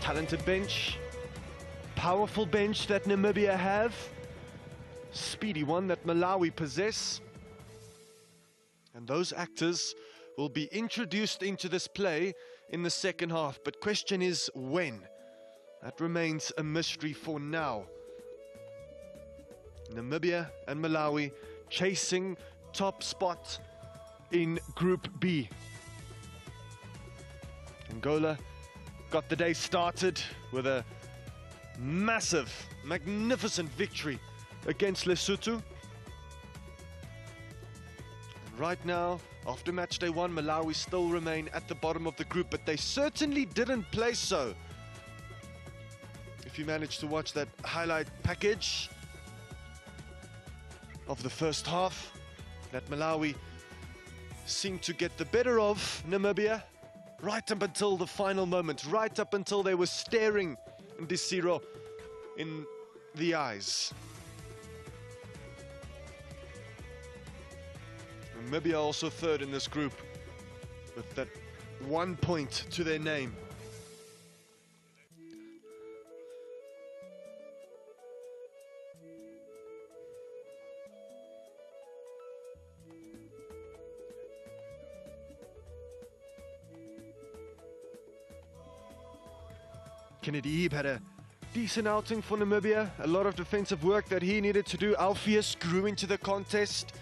Talented bench, powerful bench that Namibia have, speedy one that Malawi possess. And those actors will be introduced into this play in the second half. But question is when? That remains a mystery for now. Namibia and Malawi chasing top spot in Group B. Angola got the day started with a massive, magnificent victory against Lesotho. And right now, after match day 1, Malawi still remain at the bottom of the group, but they certainly didn't play so. If you managed to watch that highlight package of the first half, that Malawi seemed to get the better of Namibia right up until the final moment, right up until they were staring Ndisiro in the eyes. Namibia also third in this group, with that 1 point to their name. Kennedy Ebe had a decent outing for Namibia. A lot of defensive work that he needed to do. Alpheus grew into the contest.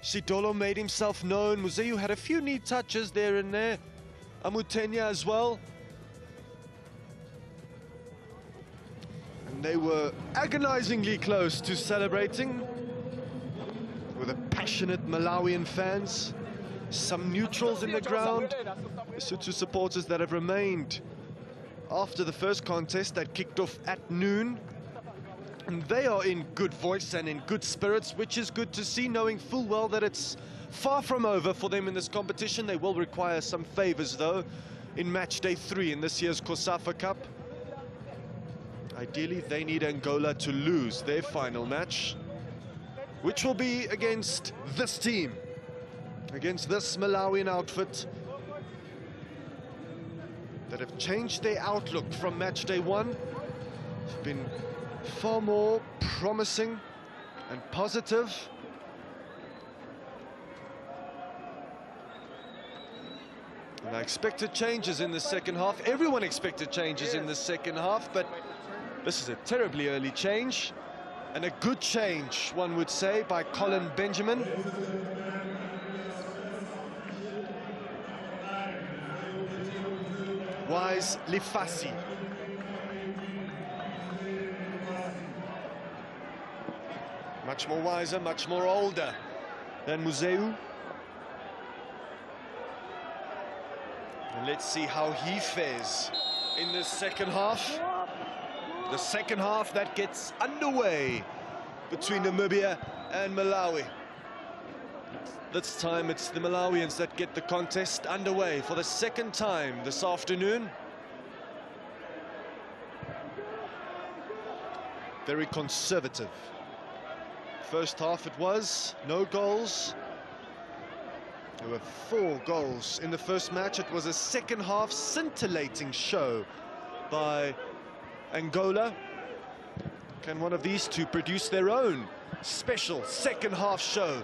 Sidolo made himself known. Museu had a few neat touches there and there. Amutenya as well. And they were agonizingly close to celebrating with the passionate Malawian fans. Some neutrals in the ground. The Sotho supporters that have remained after the first contest that kicked off at noon. And they are in good voice and in good spirits, which is good to see, knowing full well that it's far from over for them in this competition. They will require some favors, though, in match day 3 in this year's COSAFA Cup. Ideally, they need Angola to lose their final match, which will be against this team, against this Malawian outfit that have changed their outlook from match day 1. It's been far more promising and positive. And I expected changes in the second half. Everyone expected changes in the second half, but this is a terribly early change, and a good change, one would say, by Colin Benjamin. Wise Lifasi. Much more wiser, much more older than Museu. And let's see how he fares in the second half. The second half that gets underway between Namibia and Malawi. This time it's the Malawians that get the contest underway for the second time this afternoon. Very conservative. First half it was, no goals. There were 4 goals in the first match. It was a second half scintillating show by Angola. Can one of these two produce their own special second half show?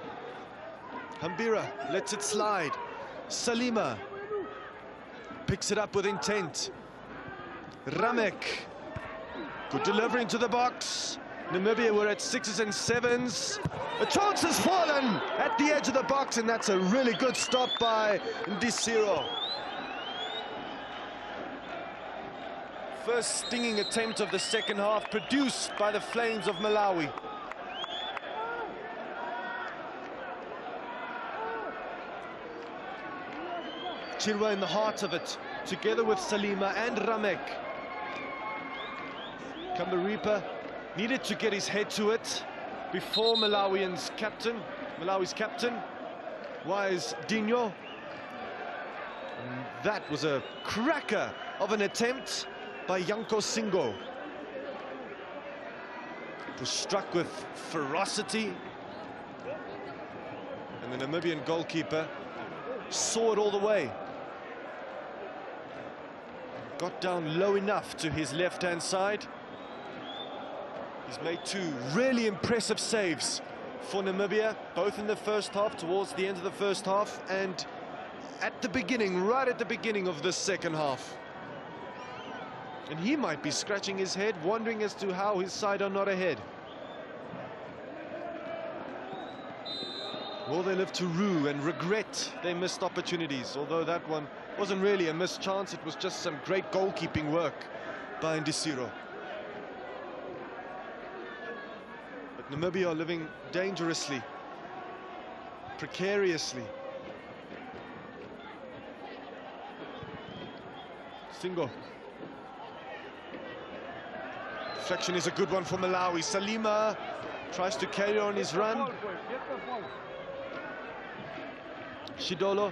Hambira lets it slide. Salima picks it up with intent. Ramek, good delivery into the box. Namibia were at 6s and 7s. A chance has fallen at the edge of the box, and that's a really good stop by Ndisiro. First stinging attempt of the second half produced by the Flames of Malawi. Chirwa in the heart of it, together with Salima and Ramek. Kambaripa needed to get his head to it before Malawi's captain, Wise Dinho. And that was a cracker of an attempt by Yanko Singo. It was struck with ferocity, and the Namibian goalkeeper saw it all the way. Got down low enough to his left-hand side. He's made 2 really impressive saves for Namibia, both in the first half, towards the end of the first half, and at the beginning, right at the beginning of this second half. And he might be scratching his head, wondering as to how his side are not ahead. Will they live to rue and regret their missed opportunities? Although that one wasn't really a missed chance, it was just some great goalkeeping work by Ndisiro. But Namibia are living dangerously, precariously. Singo. Deflection is a good one for Malawi. Salima tries to carry on his run. Shidolo.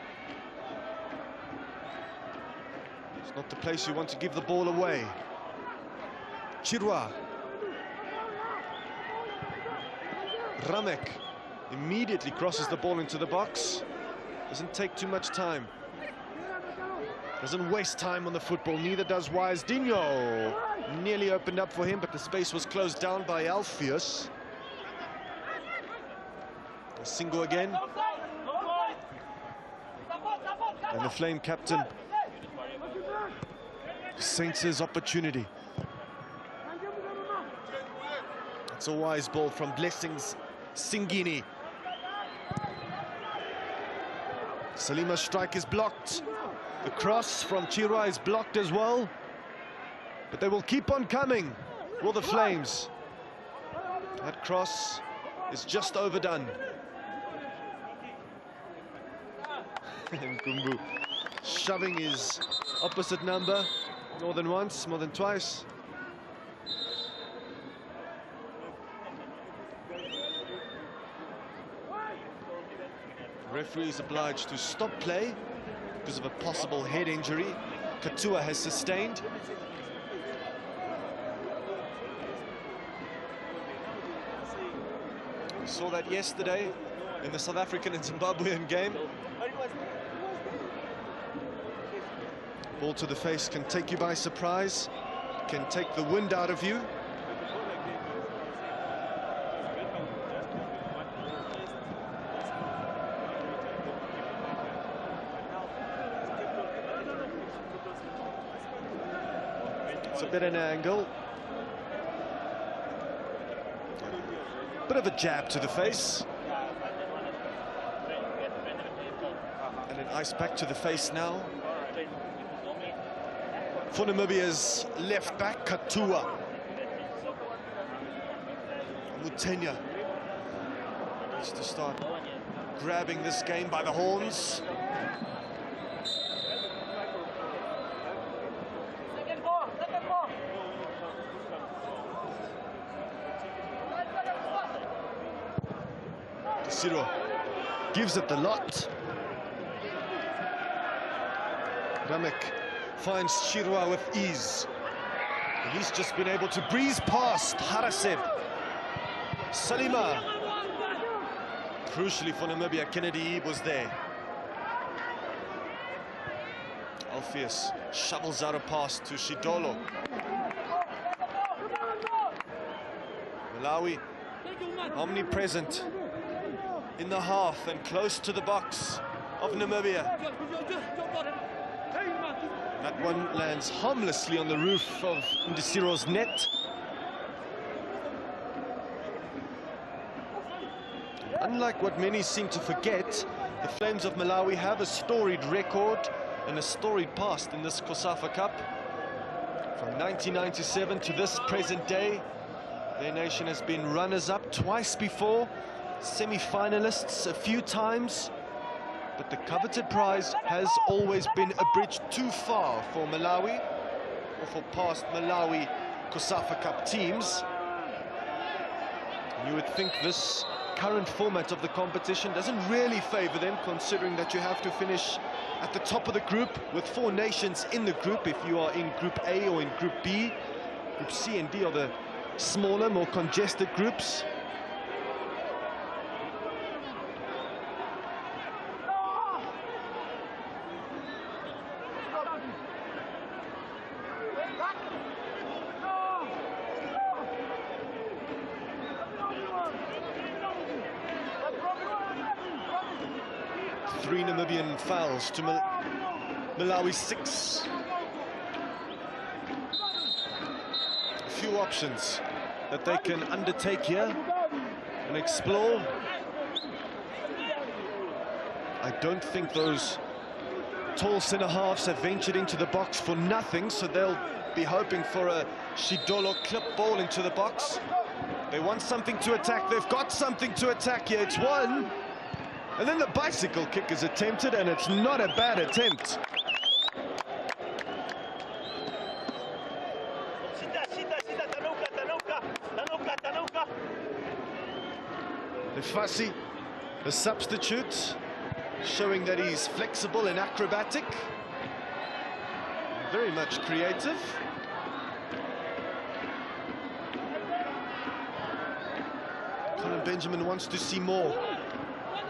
It's not the place you want to give the ball away. Chirwa. Ramek immediately crosses the ball into the box. Doesn't take too much time. Doesn't waste time on the football, neither does Wisdinho. Nearly opened up for him, but the space was closed down by Alpheus. Singo again. And the Flame captain senses opportunity. It's a wise ball from Blessings Singini. Salima's strike is blocked. The cross from Chirwa is blocked as well. But they will keep on coming for the Flames. That cross is just overdone. And Kumbu shoving his opposite number more than once, more than twice. Referee is obliged to stop play because of a possible head injury Katua has sustained. We saw that yesterday in the South African and Zimbabwean game. Ball to the face can take you by surprise, can take the wind out of you. It's a bit of an angle. Bit of a jab to the face. And an ice pack to the face now. For Namibia's left back, Katua. Mutenya needs to start grabbing this game by the horns. Siro gives it the lot. Ramek finds Chirwa with ease. He's just been able to breeze past Haraseb. Salima. Crucially for Namibia, Kennedy was there. Alpheus shovels out a pass to Shidolo. Malawi omnipresent in the half and close to the box of Namibia. That one lands harmlessly on the roof of Ndisiro's net. Unlike what many seem to forget, the Flames of Malawi have a storied record and a storied past in this COSAFA Cup. From 1997 to this present day, their nation has been runners-up twice before, semi-finalists a few times, but the coveted prize has always been a bridge too far for Malawi or for past Malawi COSAFA Cup teams. You would think this current format of the competition doesn't really favor them, considering that you have to finish at the top of the group with 4 nations in the group if you are in Group A or in Group B. Group C and D are the smaller, more congested groups. Three Namibian fouls to Malawi 6. A few options that they can undertake here and explore. I don't think those tall centre-halves have ventured into the box for nothing, so they'll be hoping for a Shidolo clip ball into the box. They want something to attack. They've got something to attack here. It's one. And then the bicycle kick is attempted, and it's not a bad attempt. Lefasi, the substitute, showing that he's flexible and acrobatic. Very much creative. Colin Benjamin wants to see more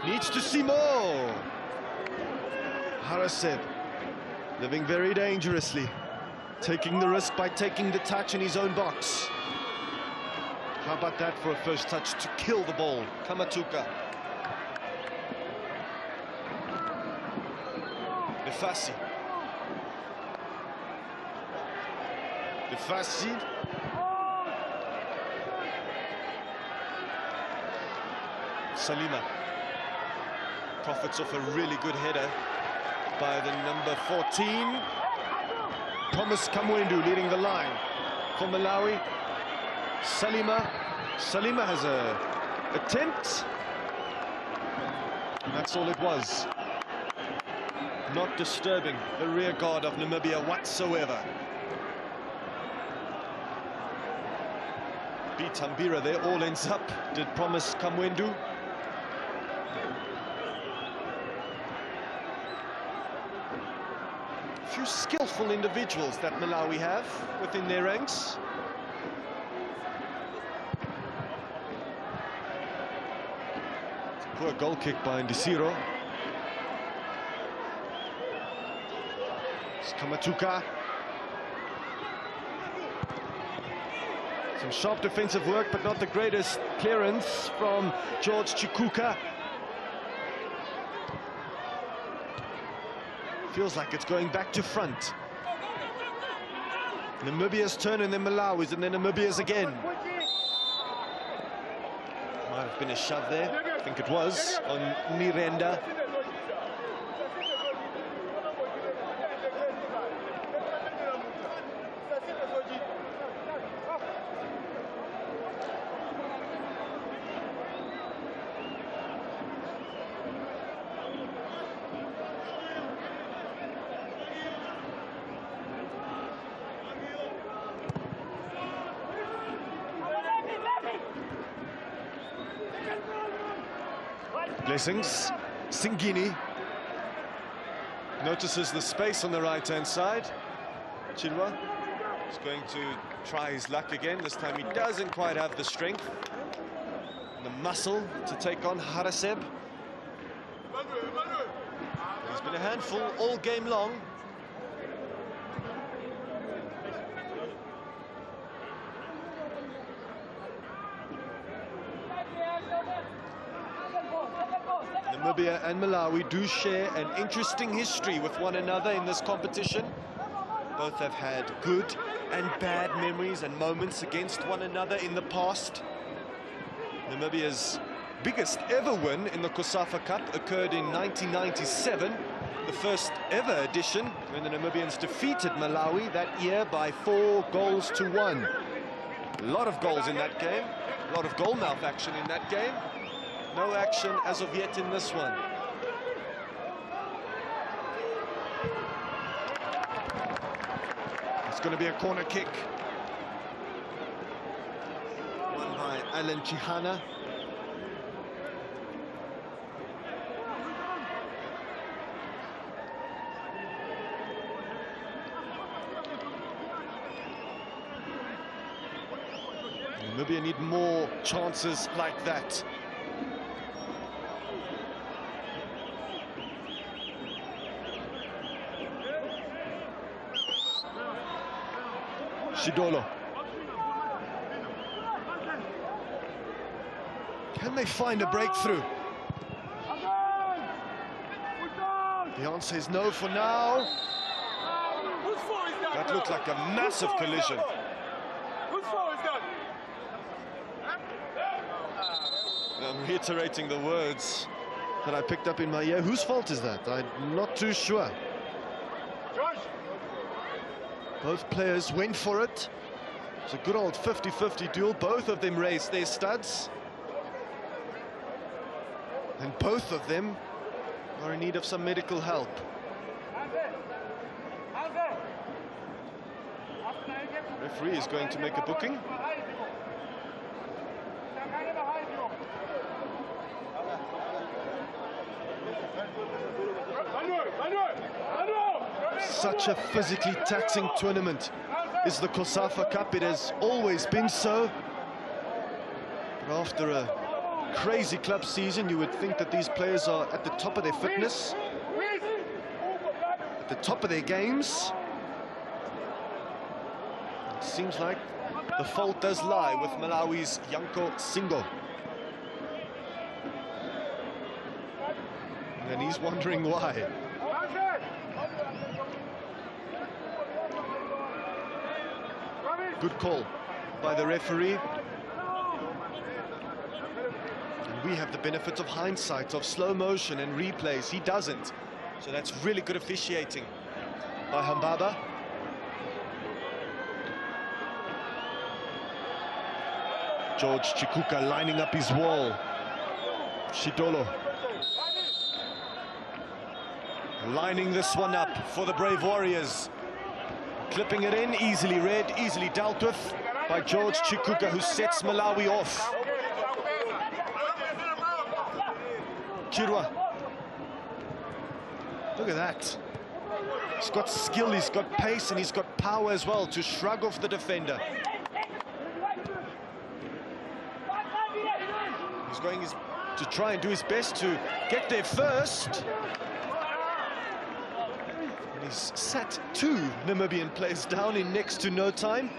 Needs to see more. Haraseb living very dangerously, taking the risk by taking the touch in his own box. How about that for a first touch to kill the ball? Kamatuka. Defasi. Defasi. Salima profits off a really good header by the number 14. Thomas Kamwendu leading the line for Malawi. Salima has a attempt, and that's all it was. Not disturbing the rear guard of Namibia whatsoever. Bitambira there, all ends up. Did promise Kamwendu. A few skillful individuals that Malawi have within their ranks. Poor goal kick by Ndisiro. It's Kamatuka. Some sharp defensive work, but not the greatest clearance from George Chikuka. Feels like it's going back to front. Namibia's turn and then Malawi's and then Namibia's again. Might have been a shove there. I think it was on Miranda. Blessings. Singini notices the space on the right-hand side. Chilwa is going to try his luck again. This time he doesn't quite have the strength, the muscle to take on Haraseb. He's been a handful all game long. Namibia and Malawi do share an interesting history with one another in this competition. Both have had good and bad memories and moments against one another in the past. Namibia's biggest ever win in the COSAFA Cup occurred in 1997, the first ever edition, when the Namibians defeated Malawi that year by 4-1. A lot of goals in that game, a lot of goal mouth action in that game. No action as of yet in this one. It's going to be a corner kick. Won by Alan Chihana. Namibia need more chances like that. Shidolo. Can they find a breakthrough? The answer is no for now. That looked like a massive collision. I'm reiterating the words that I picked up in my ear. Whose fault is that? I'm not too sure. Both players went for it. It's a good old 50-50 duel. Both of them raised their studs. And both of them are in need of some medical help. Referee is going to make a booking. Such a physically taxing tournament is the COSAFA Cup. It has always been so. But after a crazy club season. You would think that these players are at the top of their fitness, at the top of their games. It seems like the fault does lie with Malawi's Yanko Singo. And he's wondering why. Good call by the referee. And we have the benefit of hindsight, of slow motion and replays. He doesn't. So that's really good officiating by Hambaba. George Chikuka lining up his wall. Shidolo lining this one up for the Brave Warriors. Clipping it in, easily read, easily dealt with by George Chikuka, who sets Malawi off. Kirwa. Look at that. He's got skill, he's got pace, and he's got power as well to shrug off the defender. He's going to try and do his best to get there first. And he's sat 2 Namibian players down in next to no time,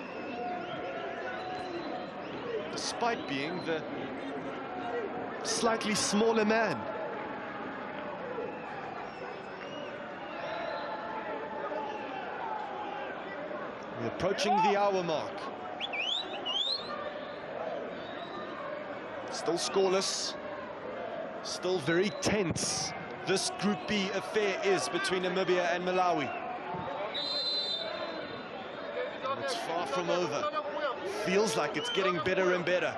despite being the slightly smaller man. We're approaching the hour mark. Still scoreless, still very tense. This Group B affair is between Namibia and Malawi. And it's far from over. Feels like it's getting better and better.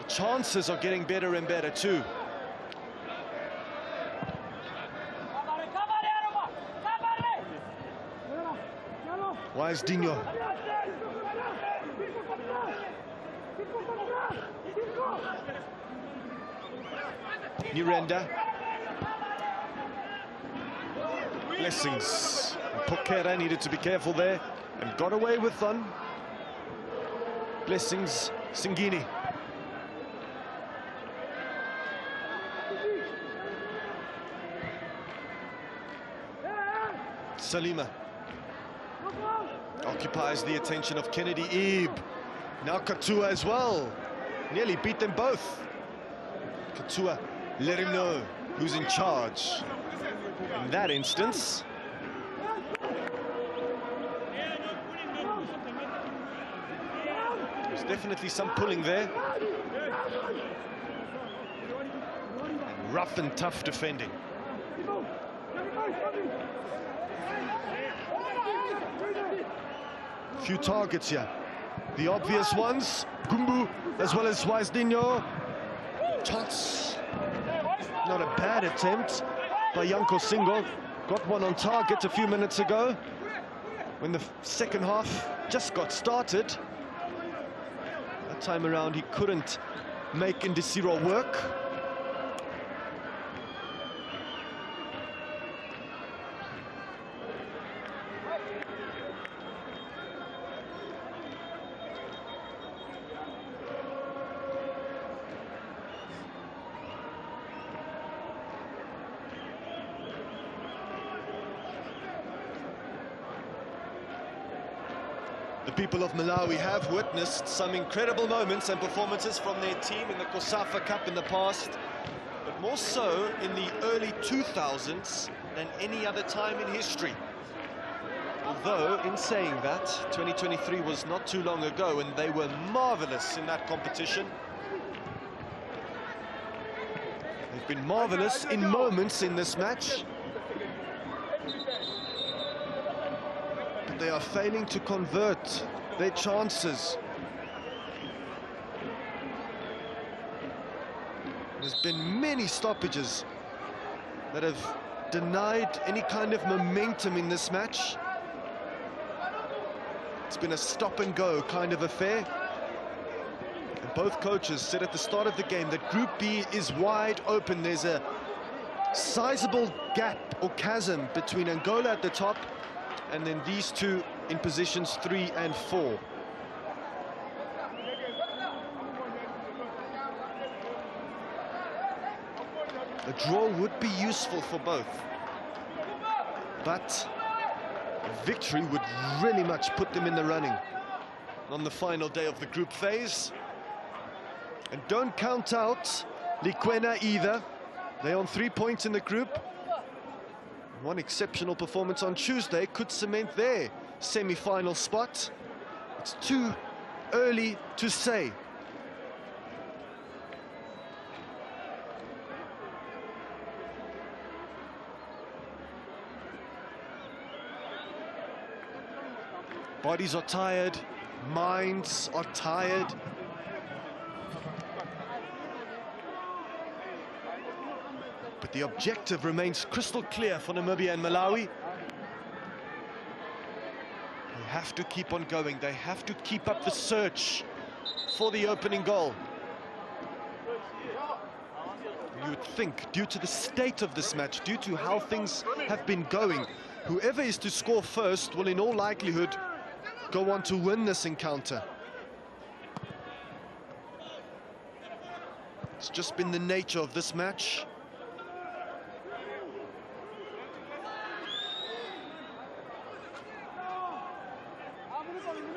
The chances are getting better and better too. Where's Dinho? Nurenda. Blessings. Pokera needed to be careful there and got away with one. Blessings, Singini. Salima occupies the attention of Kennedy Ebe. Now Katua as well. Nearly beat them both. Katua let him know who's in charge. In that instance, there's definitely some pulling there. And rough and tough defending. Few targets here. The obvious ones, Gumbu as well as Waisdinho. Chance. Not a bad attempt by Yanko Singo. Got one on target a few minutes ago when the second half just got started. That time around he couldn't make Indisiro work. The people of Malawi have witnessed some incredible moments and performances from their team in the COSAFA Cup in the past, but more so in the early 2000s than any other time in history. Although, in saying that, 2023 was not too long ago and they were marvelous in that competition. They've been marvelous in moments in this match. They are failing to convert their chances. There's been many stoppages that have denied any kind of momentum in this match. It's been a stop-and-go kind of affair. And both coaches said at the start of the game that Group B is wide open. There's a sizable gap or chasm between Angola at the top and then these two in positions 3 and 4. A draw would be useful for both, but a victory would really much put them in the running on the final day of the group phase. And don't count out Likwena either. They're on 3 points in the group. One exceptional performance on Tuesday could cement their semi-final spot. It's too early to say. Bodies are tired, minds are tired. But the objective remains crystal clear for Namibia and Malawi. They have to keep on going. They have to keep up the search for the opening goal. You would think, due to the state of this match, due to how things have been going, whoever is to score first will in all likelihood go on to win this encounter. It's just been the nature of this match.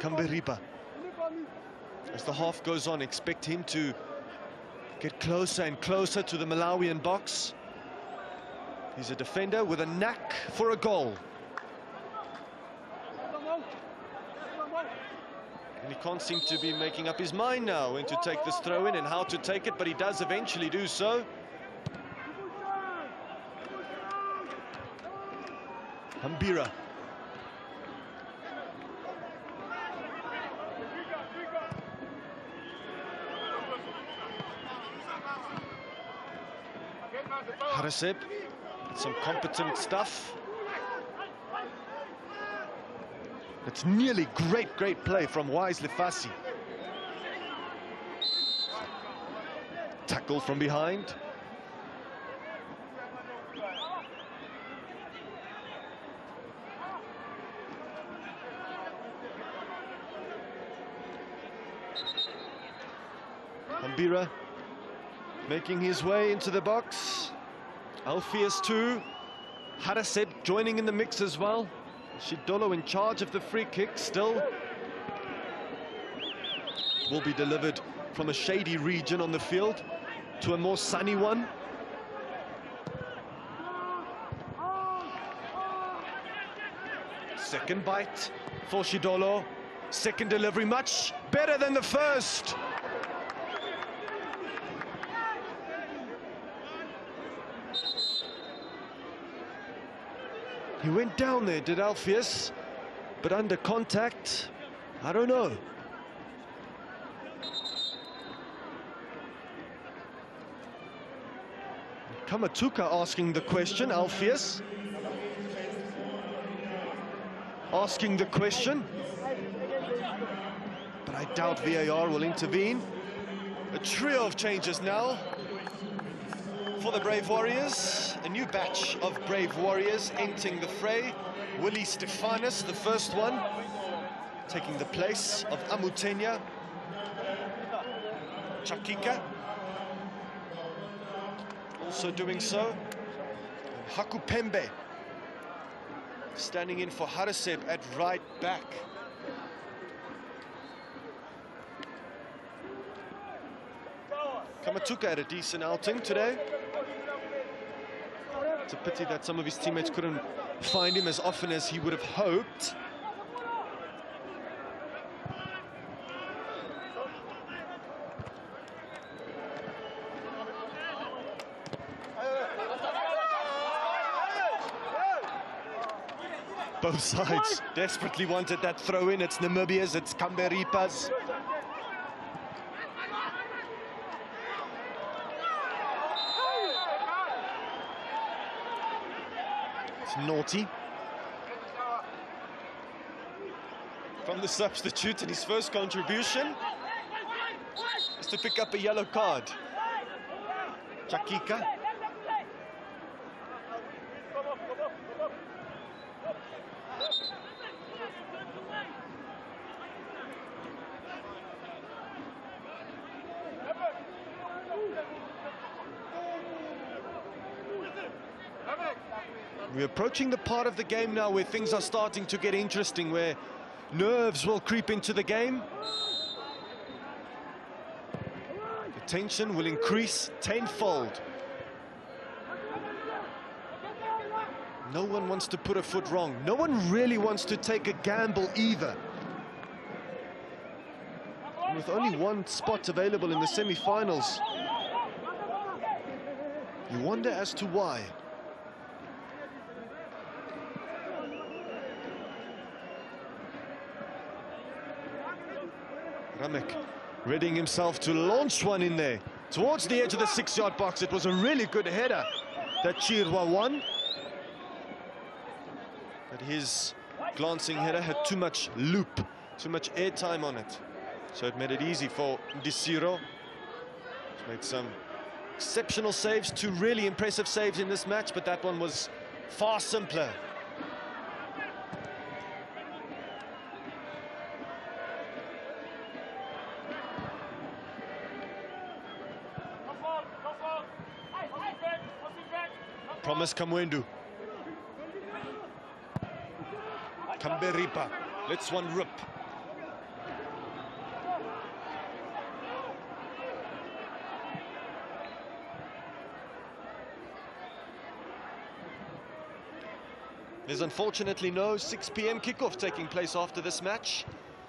Kamberipa, as the half goes on, expect him to get closer and closer to the Malawian box. He's a defender with a knack for a goal. And he can't seem to be making up his mind now when to take this throw in and how to take it, but he does eventually do so. Hambira. Haraseb, some competent stuff. It's nearly great play from Wise Lefasi. Tackle from behind. Hambira making his way into the box. Alpheus too. Haraseb joining in the mix as well. Shidolo in charge of the free kick still. Will be delivered from a shady region on the field to a more sunny one. Second bite for Shidolo. Second delivery much better than the first. He went down there, did Alpheus, but under contact, I don't know. Kamatuka asking the question, Alpheus. Asking the question. But I doubt VAR will intervene. A trio of changes now for the Brave Warriors. A new batch of Brave Warriors entering the fray. Willie Stefanus, the first one, taking the place of Amutenya. Chakika also doing so. And Hakupembe standing in for Haraseb at right back. Kamatuka had a decent outing today. It's a pity that some of his teammates couldn't find him as often as he would have hoped. Both sides desperately wanted that throw in. It's Namibia's, it's Kamberipa's. It's naughty from the substitute, and his first contribution is to pick up a yellow card. Chakika. We're approaching the part of the game now where things are starting to get interesting, where nerves will creep into the game. The tension will increase tenfold. No one wants to put a foot wrong. No one really wants to take a gamble either. And with only one spot available in the semi-finals, you wonder as to why. Ramek readying himself to launch one in there towards the edge of the 6-yard box. It was a really good header that Chirwa won, but his glancing header had too much loop, too much airtime on it, so it made it easy for Ndisiro. He's made some exceptional saves, 2 really impressive saves in this match, but that one was far simpler. Promise Kamwendu. Kamberipa lets one rip. There's unfortunately no 6 p.m. kickoff taking place after this match.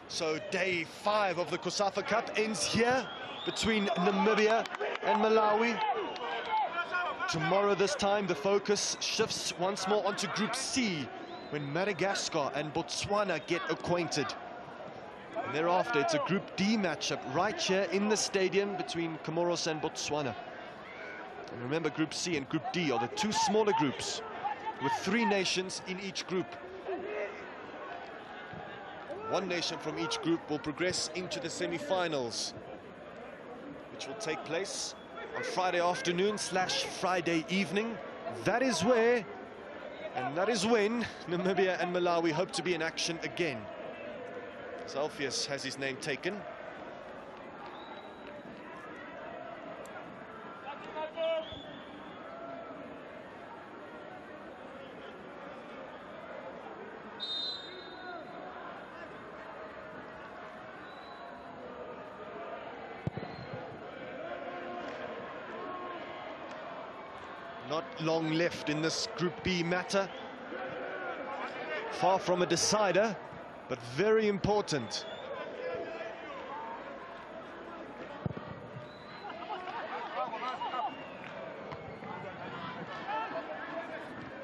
So day 5 of the COSAFA Cup ends here between Namibia and Malawi. Tomorrow this time the focus shifts once more onto Group C, when Madagascar and Botswana get acquainted. And thereafter it's a Group D matchup right here in the stadium between Comoros and Botswana. And remember, Group C and Group D are the 2 smaller groups, with 3 nations in each group. 1 nation from each group will progress into the semi-finals, which will take place on Friday afternoon / Friday evening. That is where, and that is when, Namibia and Malawi hope to be in action again. Alpheus has his name taken. Not long left in this Group B matter. Far from a decider, but very important.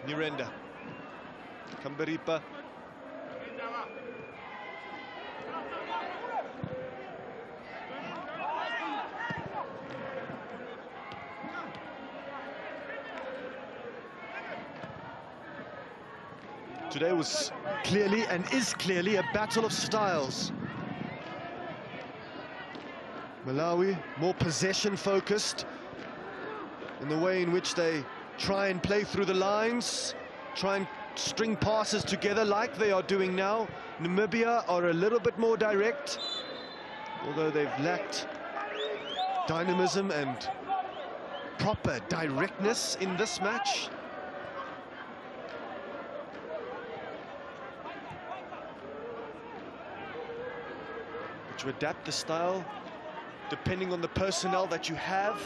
Nirenda. Kamberipa. Today was clearly and is clearly a battle of styles. Malawi more possession focused in the way in which they try and play through the lines, try and string passes together like they are doing now. Namibia are a little bit more direct, although they've lacked dynamism and proper directness in this match. To adapt the style depending on the personnel that you have,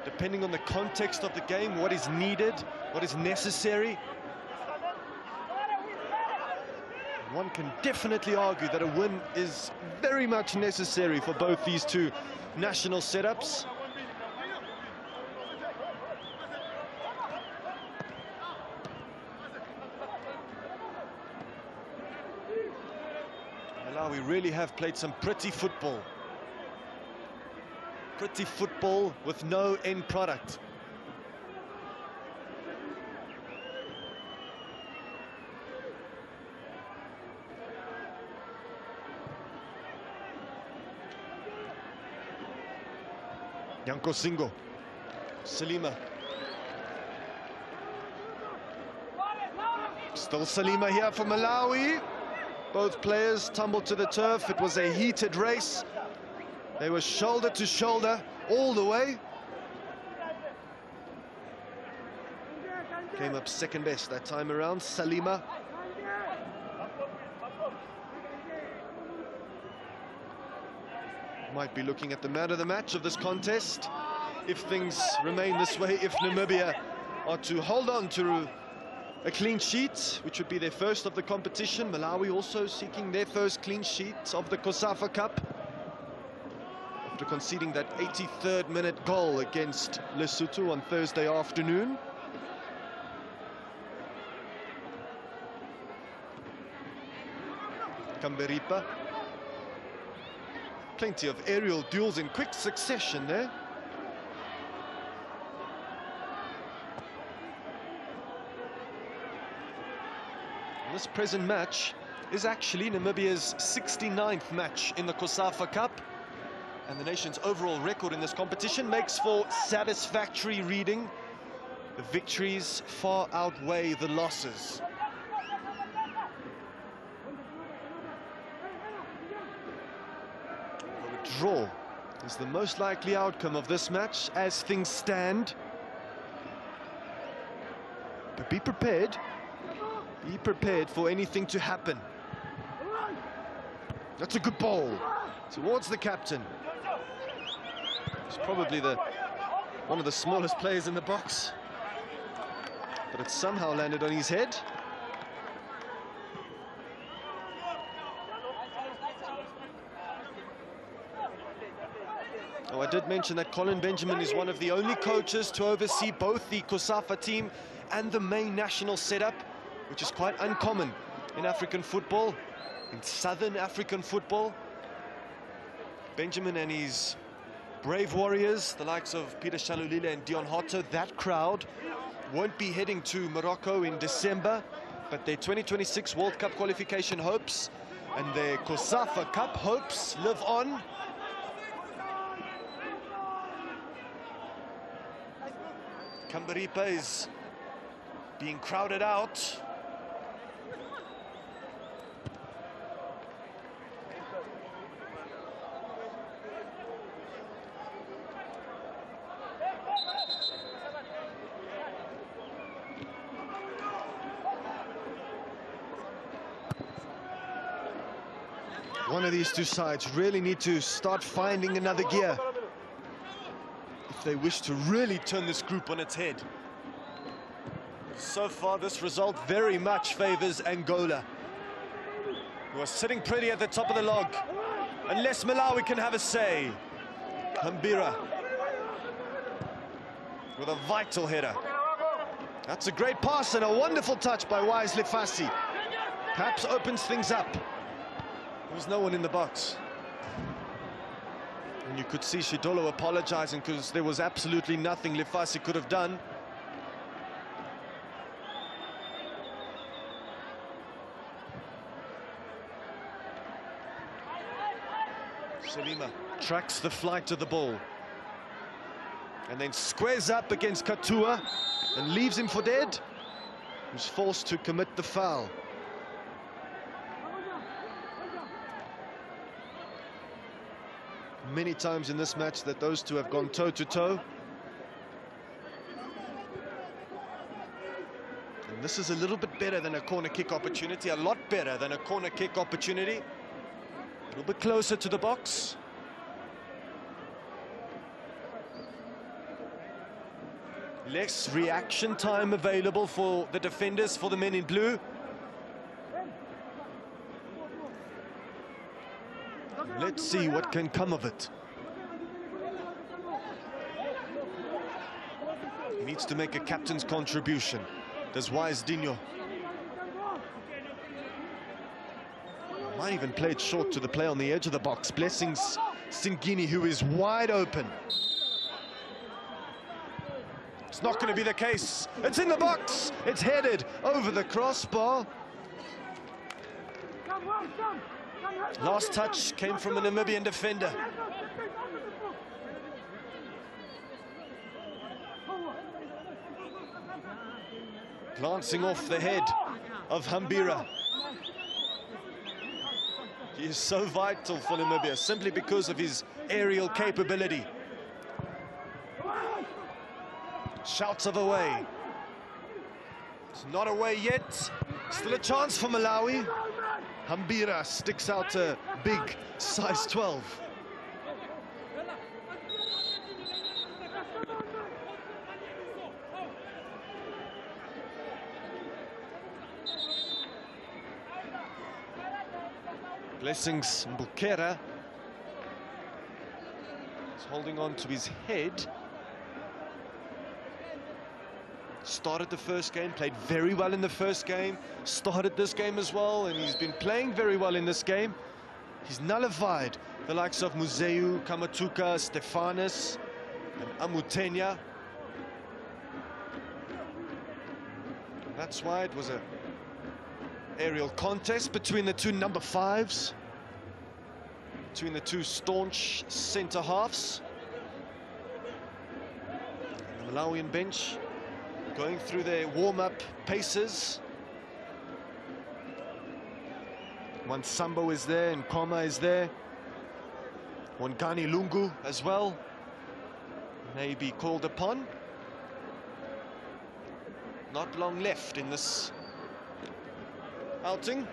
depending on the context of the game, what is needed, what is necessary. One can definitely argue that a win is very much necessary for both these 2 national setups. We really have played some pretty football. Pretty football with no end product. Yanko Singo. Salima. Still Salima here for Malawi. Both players tumbled to the turf. It was a heated race. They were shoulder to shoulder all the way. came up second best that time around. Salima. Might be looking at the man of the match of this contest if things remain this way, if Namibia are to hold on to a clean sheet, which would be their first of the competition. Malawi also seeking their first clean sheet of the COSAFA Cup after conceding that 83rd minute goal against Lesotho on Thursday afternoon. Kamberipa. Plenty of aerial duels in quick succession there. This present match is actually Namibia's 69th match in the COSAFA Cup, and the nation's overall record in this competition makes for satisfactory reading. The victories far outweigh the losses. A draw is the most likely outcome of this match as things stand. But be prepared. Be prepared for anything to happen. That's a good ball towards the captain. He's probably one of the smallest players in the box, but it somehow landed on his head. Oh, I did mention that Colin Benjamin is one of the only coaches to oversee both the COSAFA team and the main national setup, which is quite uncommon in African football, in Southern African football. Benjamin and his brave warriors, the likes of Peter Shalulile and Dion Hotto, that crowd won't be heading to Morocco in December, but their 2026 World Cup qualification hopes and their COSAFA Cup hopes live on. Kamberipa is being crowded out. One of these two sides really need to start finding another gear if they wish to really turn this group on its head. So far, this result very much favors Angola, who are sitting pretty at the top of the log, unless Malawi can have a say. Hambira with a vital header. That's a great pass and a wonderful touch by Wise Lefasi. Perhaps opens things up. There's no one in the box. And you could see Shidolo apologizing because there was absolutely nothing Lefasi could have done. Salima tracks the flight of the ball and then squares up against Katua and leaves him for dead, who's forced to commit the foul. Many times in this match that those two have gone toe-to-toe. And this is a little bit better than a corner kick opportunity, a lot better than a corner kick opportunity. A little bit closer to the box. Less reaction time available for the defenders, for the men in blue. Let's see what can come of it. He needs to make a captain's contribution. Does Wise Dinho. Might even play it short to the player on the edge of the box. Blessings Singini, who is wide open. It's not going to be the case. It's in the box. It's headed over the crossbar. Last touch came from a Namibian defender. Glancing off the head of Hambira. He is so vital for Namibia, simply because of his aerial capability. Shouts of away. It's not away yet. Still a chance for Malawi. Hambira sticks out a big size 12. Blessings Mbukera is holding on to his head. Started the first game, played very well in the first game, started this game as well, and he's been playing very well in this game. He's nullified the likes of Muzeu, Kamatuka, Stefanis, and Amutenya. That's why it was a aerial contest between the two number 5s, between the two staunch centre halves. And the Malawian bench going through their warm-up paces. Sambo is there, and Koma is there. Wangani Lungu as well may be called upon. Not long left in this outing.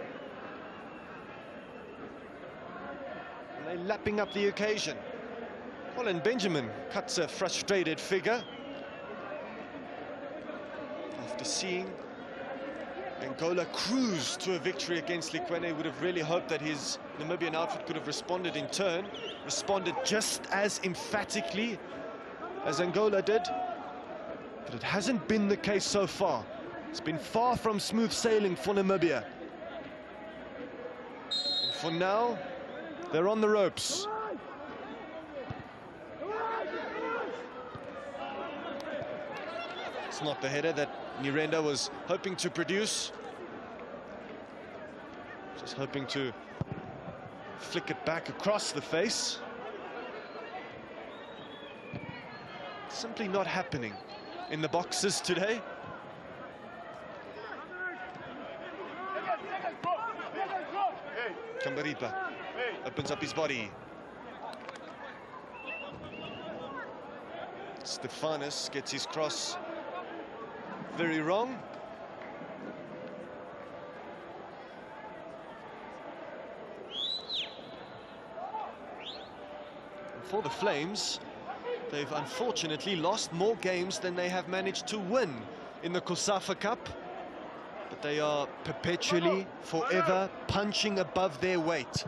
And they're lapping up the occasion. Colin Benjamin cuts a frustrated figure after seeing Angola cruise to a victory against Likwene. Would have really hoped that his Namibian outfit could have responded in turn, responded just as emphatically as Angola did, but it hasn't been the case so far. It's been far from smooth sailing for Namibia. And for now, they're on the ropes. It's not the header that Nyirenda was hoping to produce. Just hoping to flick it back across the face. Simply not happening in the boxes today. Kambaripa opens up his body. Stefanis gets his cross very wrong. And for the Flames, they've unfortunately lost more games than they have managed to win in the COSAFA Cup. But they are perpetually, forever punching above their weight.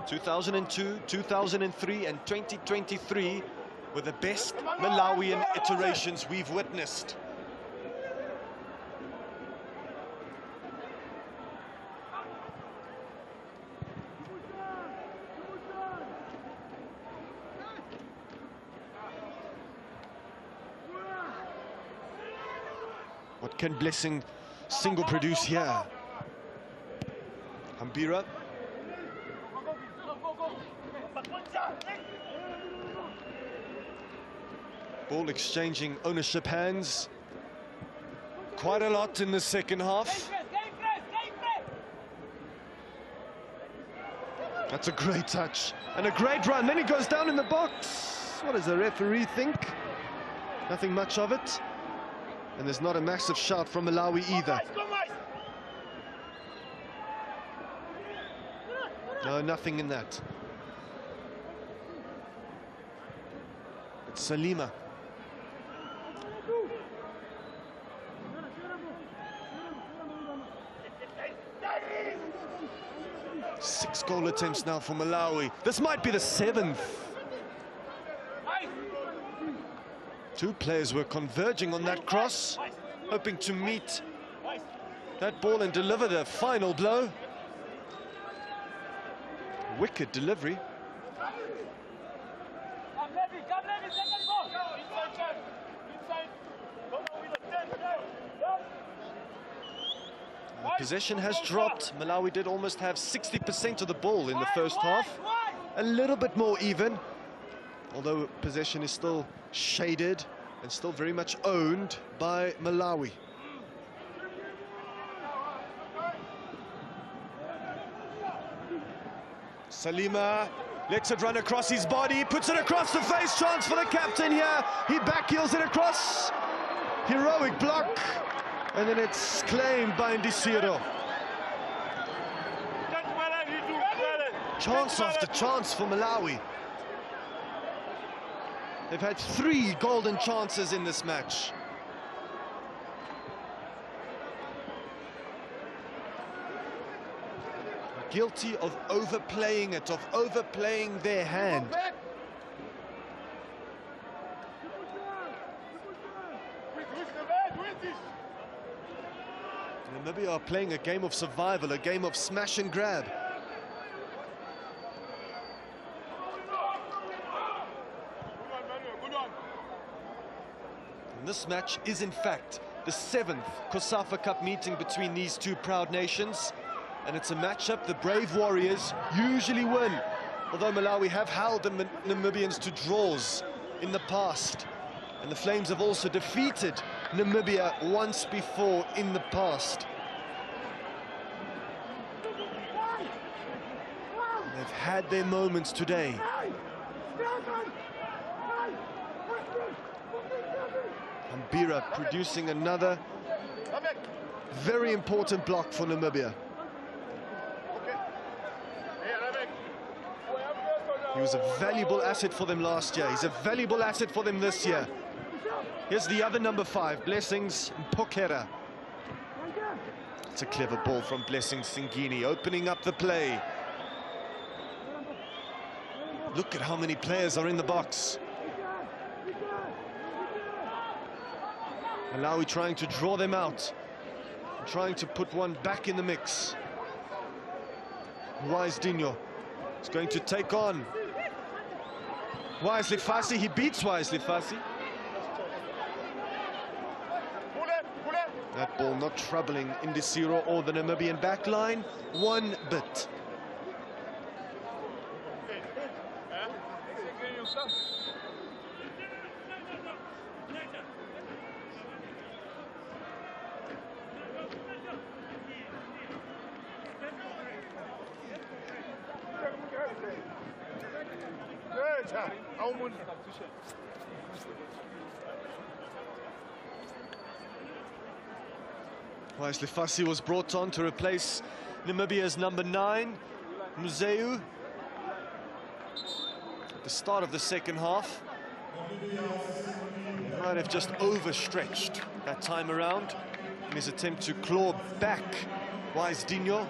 2002, 2003 and 2023 were the best Malawian iterations we've witnessed. What can Blessing single produce here? Hambira. Ball exchanging ownership hands quite a lot in the second half. That's a great touch and a great run. Then he goes down in the box. What does the referee think? Nothing much of it. And there's not a massive shout from Malawi either. No, nothing in that. It's Salima. Six goal attempts now for Malawi. This might be the 7th. Two players were converging on that cross, hoping to meet that ball and deliver the final blow. Wicked delivery. Possession has dropped. Malawi did almost have 60% of the ball in the first half. A little bit more even, although possession is still shaded and still very much owned by Malawi. Salima lets it run across his body, puts it across the face, chance for the captain here. He backheels it across. Heroic block. And then it's claimed by Ndisiro. Chance after chance for Malawi. They've had 3 golden chances in this match. Guilty of overplaying it, of overplaying their hand. Namibia are playing a game of survival, a game of smash and grab. And this match is in fact the 7th COSAFA Cup meeting between these two proud nations. And it's a matchup the Brave Warriors usually win, although Malawi have held the Namibians to draws in the past. And the Flames have also defeated Namibia once before in the past. They've had their moments today. Mbira producing another very important block for Namibia. He was a valuable asset for them last year. He's a valuable asset for them this year. Here's the other number 5, Blessings Mpokera. It's a clever ball from Blessings Singini, opening up the play. Look at how many players are in the box. Malawi trying to draw them out, trying to put one back in the mix. Wise Dinho is going to take on Wisely Fassi. He beats Wisely Fassi. That ball not troubling Ndisiro or the Namibian backline one bit. Wisely Fassi was brought on to replace Namibia's number 9, Muzeu. At the start of the second half, he might have just overstretched that time around in his attempt to claw back Wise Dinho.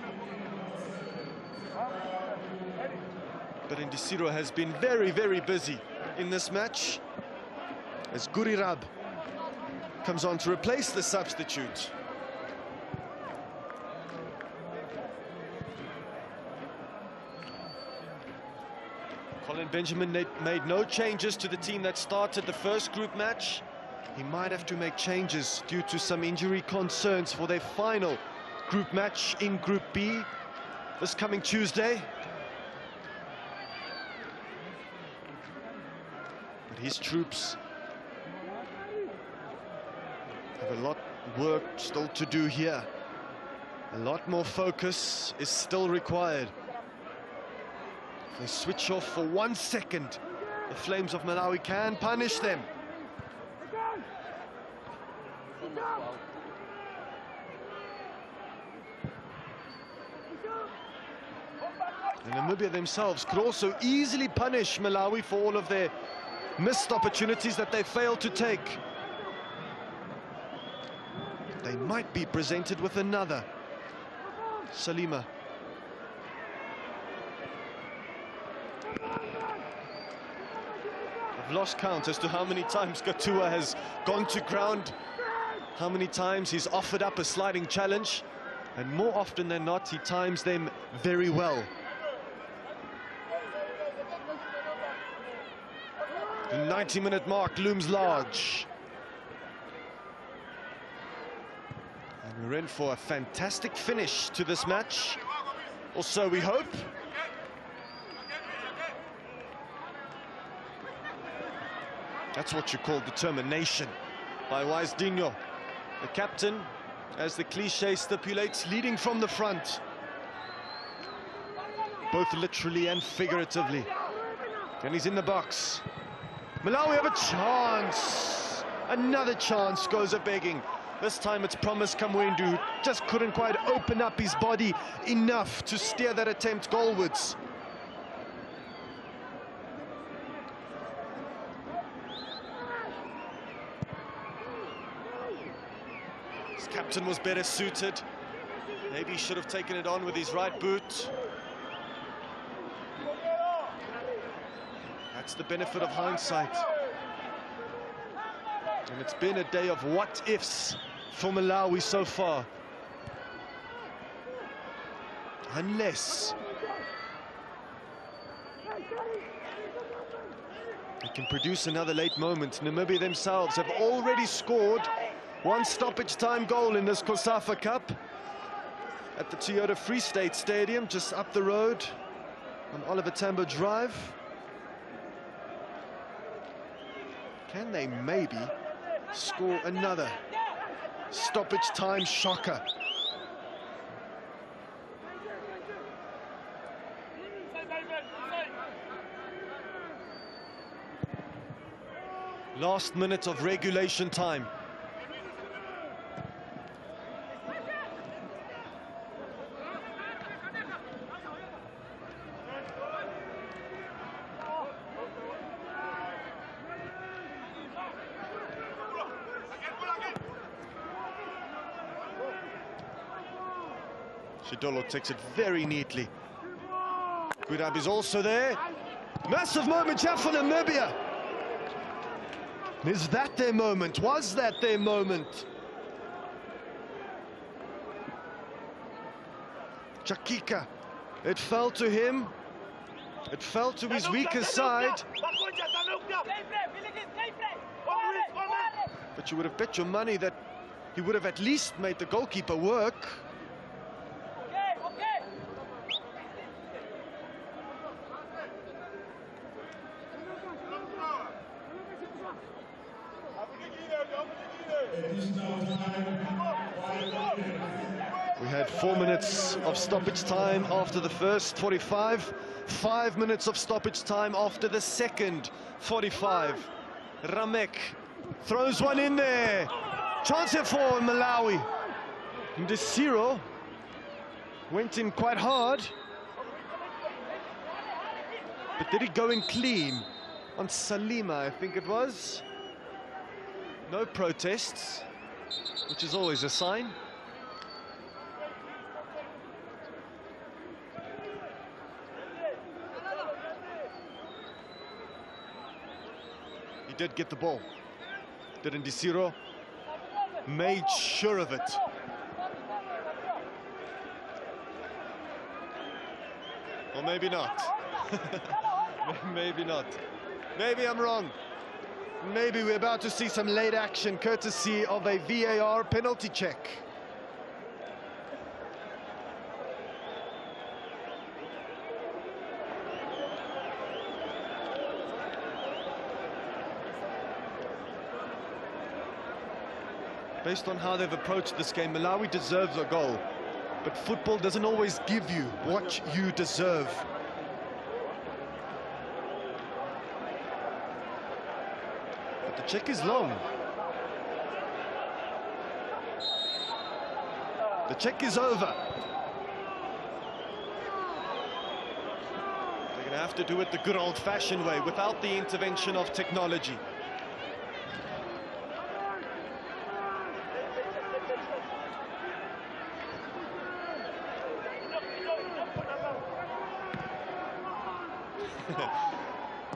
But Ndisiro has been very, very busy in this match as Gurirab comes on to replace the substitute. Colin Benjamin made no changes to the team that started the first group match. He might have to make changes due to some injury concerns for their final group match in Group B this coming Tuesday. But his troops have a lot of work still to do here. A lot more focus is still required. If they switch off for 1 second, the Flames of Malawi can punish them. And Namibia themselves could also easily punish Malawi for all of their missed opportunities that they failed to take. They might be presented with another. Salima. I've lost count as to how many times Gatua has gone to ground, how many times he's offered up a sliding challenge, and more often than not, he times them very well. The 90-minute mark looms large. And we're in for a fantastic finish to this match, or so we hope. That's what you call determination by Wise Dinho, the captain, as the cliche stipulates, leading from the front, both literally and figuratively. And he's in the box. Malawi have a chance. Another chance goes a begging. This time it's Promise Kamwendu, just couldn't quite open up his body enough to steer that attempt goalwards. His captain was better suited. Maybe he should have taken it on with his right boot. That's the benefit of hindsight. And it's been a day of what-ifs for Malawi so far. Unless they can produce another late moment. Namibia themselves have already scored one stoppage time goal in this COSAFA Cup at the Toyota Free State Stadium, just up the road on Oliver Tambo Drive. Can they maybe score another stoppage time shocker? Last minute of regulation time. Shidolo takes it very neatly. Gudab is also there. Massive moment here for Namibia. Is that their moment? Was that their moment? Chakika. It fell to him. It fell to his weaker side. But you would have bet your money that he would have at least made the goalkeeper work. We had 4 minutes of stoppage time after the first 45, 5 minutes of stoppage time after the second 45. Ramek throws one in there. Chance here for Malawi. Ndisiro went in quite hard. But did he go in clean? On Salima, I think it was. No protests, which is always a sign. He did get the ball, didn't Ndisiro? Made sure of it. Or maybe not. Maybe not. Maybe I'm wrong. Maybe we're about to see some late action courtesy of a VAR penalty check. Based on how they've approached this game, Malawi deserves a goal. But football doesn't always give you what you deserve. But the check is long. The check is over. They're going to have to do it the good old-fashioned way, without the intervention of technology.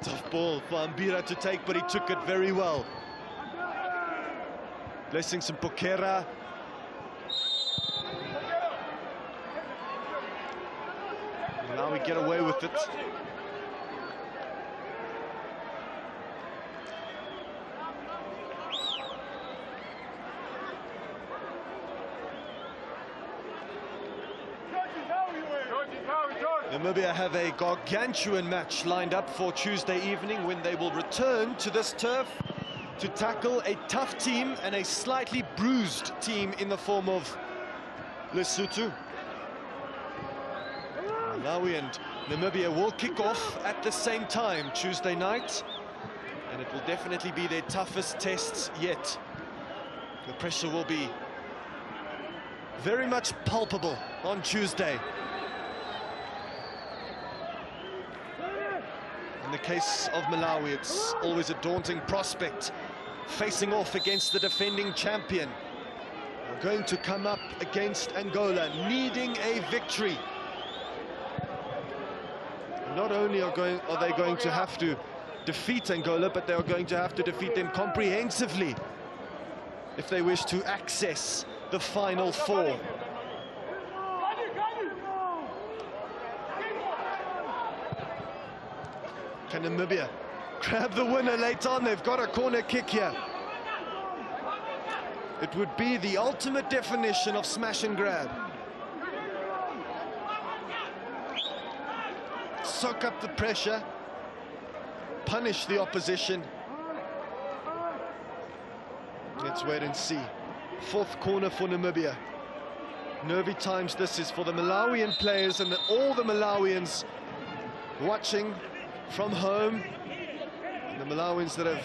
Tough ball for Ambira to take, but he took it very well. Blessings and Pokera. Now we get away with it. Namibia have a gargantuan match lined up for Tuesday evening when they will return to this turf to tackle a tough team and a slightly bruised team in the form of Lesotho. Malawi and Namibia will kick off at the same time Tuesday night, and it will definitely be their toughest tests yet. The pressure will be very much palpable on Tuesday. In the case of Malawi, it's always a daunting prospect, facing off against the defending champion. They're going to come up against Angola, needing a victory. Not only are they going to have to defeat Angola, but they are going to have to defeat them comprehensively if they wish to access the final four. Can Namibia grab the winner late on? They've got a corner kick here. It would be the ultimate definition of smash and grab. Soak up the pressure, punish the opposition. Let's wait and see. Fourth corner for Namibia. Nervy times this is for the Malawian players and all the Malawians watching from home. The Malawians that have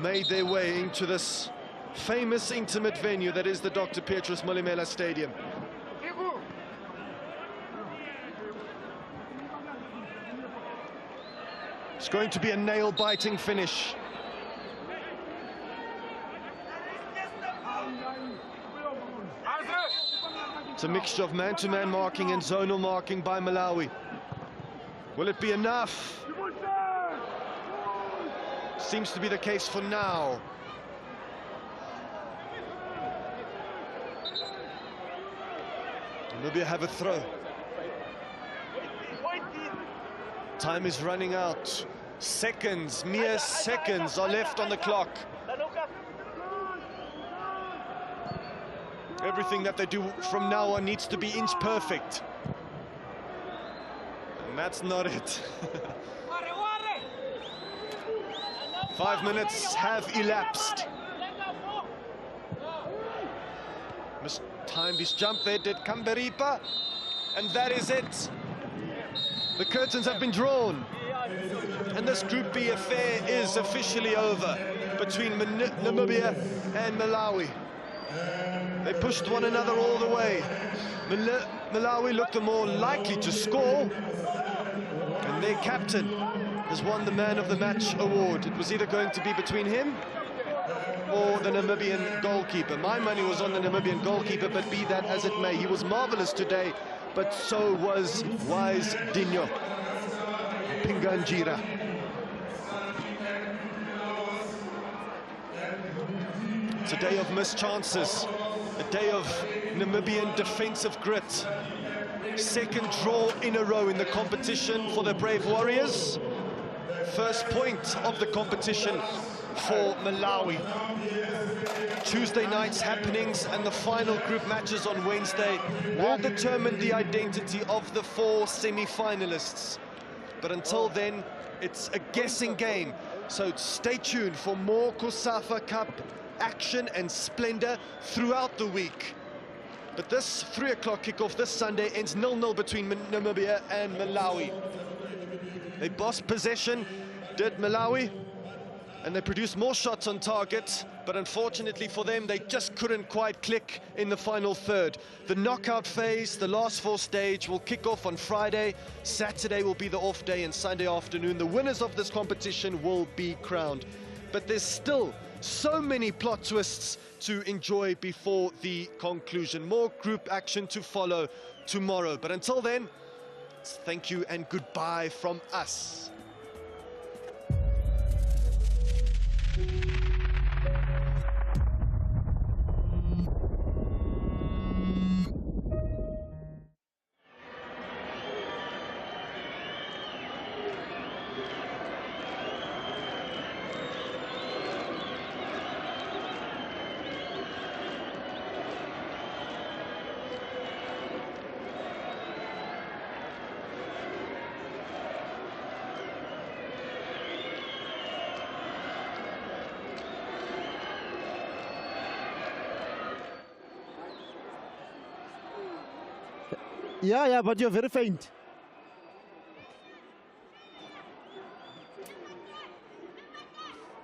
made their way into this famous intimate venue that is the Dr. Petrus Molimela Stadium. It's going to be a nail-biting finish. It's a mixture of man-to-man marking and zonal marking by Malawi. Will it be enough? Seems to be the case for now. Namibia have a throw. Time is running out. Seconds, mere seconds are left on the clock. Everything that they do from now on needs to be inch perfect. And that's not it. 5 minutes have elapsed. Mistimed his jump there, did Kamberipa. And that is it. The curtains have been drawn. And this Group B affair is officially over between Namibia and Malawi. They pushed one another all the way. Malawi looked the more likely to score, and their captain has won the Man of the Match award. It was either going to be between him or the Namibian goalkeeper. My money was on the Namibian goalkeeper, but be that as it may, he was marvelous today, but so was Wise Dinho Pinganjira. It's a day of missed chances, a day of Namibian defensive grit. Second draw in a row in the competition for the Brave Warriors. First point of the competition for Malawi. Tuesday night's happenings and the final group matches on Wednesday will determine the identity of the 4 semi-finalists. But until then, it's a guessing game. So stay tuned for more COSAFA Cup action and splendor throughout the week. But this 3 o'clock kickoff this Sunday ends 0-0 between Namibia and Malawi. They bossed possession, did Malawi, and they produced more shots on target, but unfortunately for them, they just couldn't quite click in the final third. The knockout phase, the last 4 stage, will kick off on Friday. Saturday will be the off day, and Sunday afternoon, the winners of this competition will be crowned. But there's still so many plot twists to enjoy before the conclusion. More group action to follow tomorrow. But until then, thank you and goodbye from us. Yeah, but you're very faint.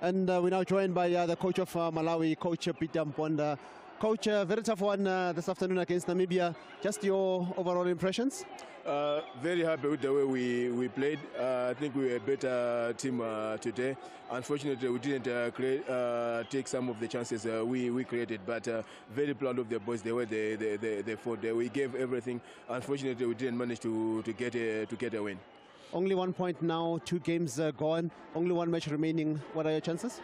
And we're now joined by the coach of Malawi, Coach Peter Mponda. Coach, very tough one this afternoon against Namibia. Just your overall impressions? Very happy with the way we played. I think we were a better team today. Unfortunately, we didn't take some of the chances we created, but very proud of the boys. The way they fought. We gave everything. Unfortunately, we didn't manage to get a win. Only 1 point now, 2 games gone, only 1 match remaining. What are your chances?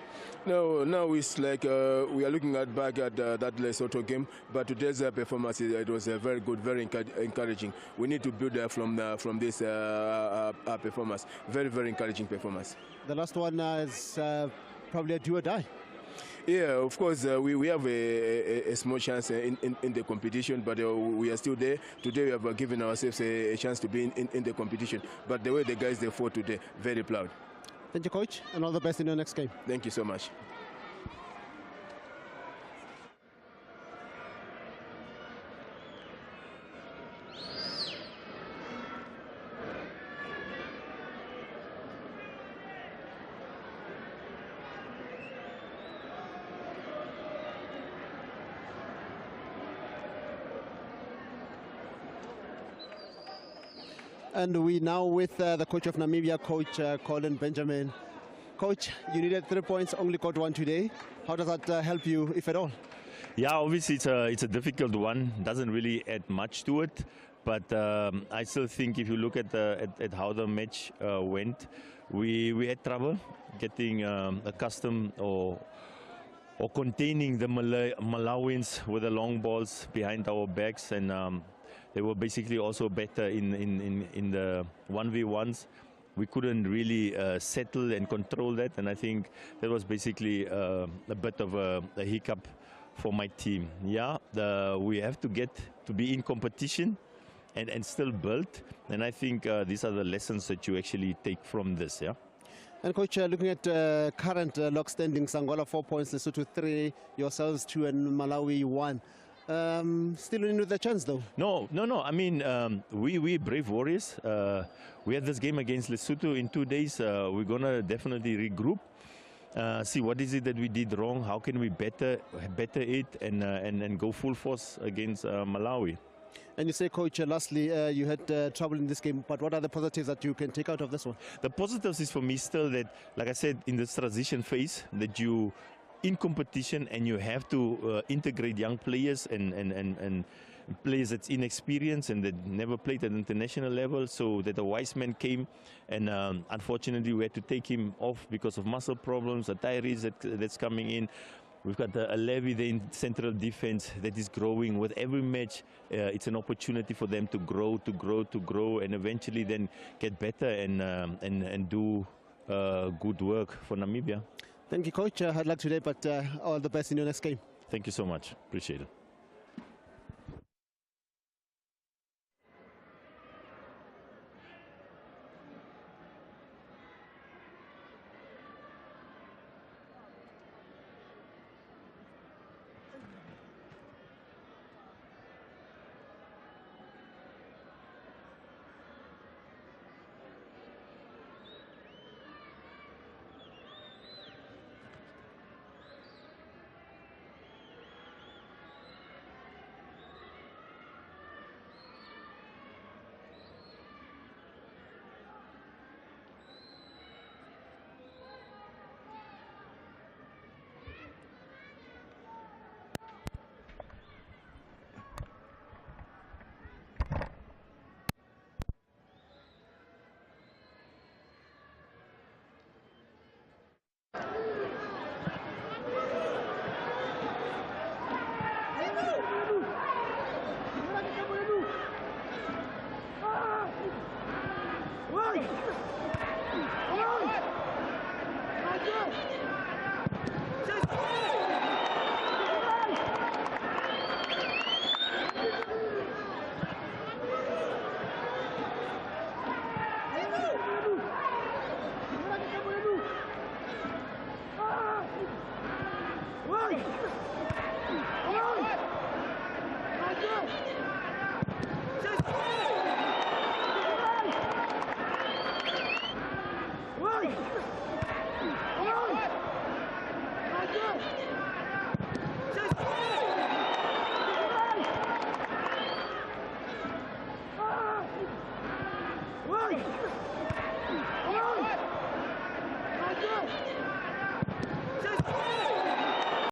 No, now it's like we are looking back at that Lesotho game, but today's performance, it was very good, very encouraging. We need to build from this performance. Very, very encouraging performance. The last one is probably a do or die. Yeah, of course, we have a small chance in the competition, but we are still there. Today we have given ourselves a chance to be in the competition. But the way the guys they fought today, very proud. Thank you, Coach, and all the best in your next game. Thank you so much. And we now with the coach of Namibia, Coach Colin Benjamin. Coach, you needed 3 points, only got 1 today. How does that help you, if at all? Yeah, obviously it's a difficult one. Doesn't really add much to it. But I still think if you look at how the match went, we had trouble getting accustomed or containing the Malawians with the long balls behind our backs, and they were basically also better in the 1v1s. We couldn't really settle and control that, and I think that was basically a bit of a hiccup for my team. Yeah, we have to get to be in competition and still build, and I think these are the lessons that you actually take from this. Yeah. And Coach, looking at current log standings, Angola 4 points, Lesotho 3, yourselves 2, and Malawi 1. Still in with a chance, though. No. I mean, we brave warriors. We have this game against Lesotho in 2 days. We're gonna definitely regroup, see what is it that we did wrong. How can we better it and go full force against Malawi. And you say, Coach, lastly, you had trouble in this game, but what are the positives that you can take out of this one? The positives is for me still that, like I said, in this transition phase, that you in competition and you have to integrate young players and players that's inexperienced and that never played at international level, so that a wise man came and unfortunately we had to take him off because of muscle problems, a Tyrese that's coming in. We've got a Levy there in central defense that is growing. With every match, it's an opportunity for them to grow, and eventually then get better and do good work for Namibia. Thank you, Coach. Hard luck today, but all the best in your next game. Thank you so much. Appreciate it. Right!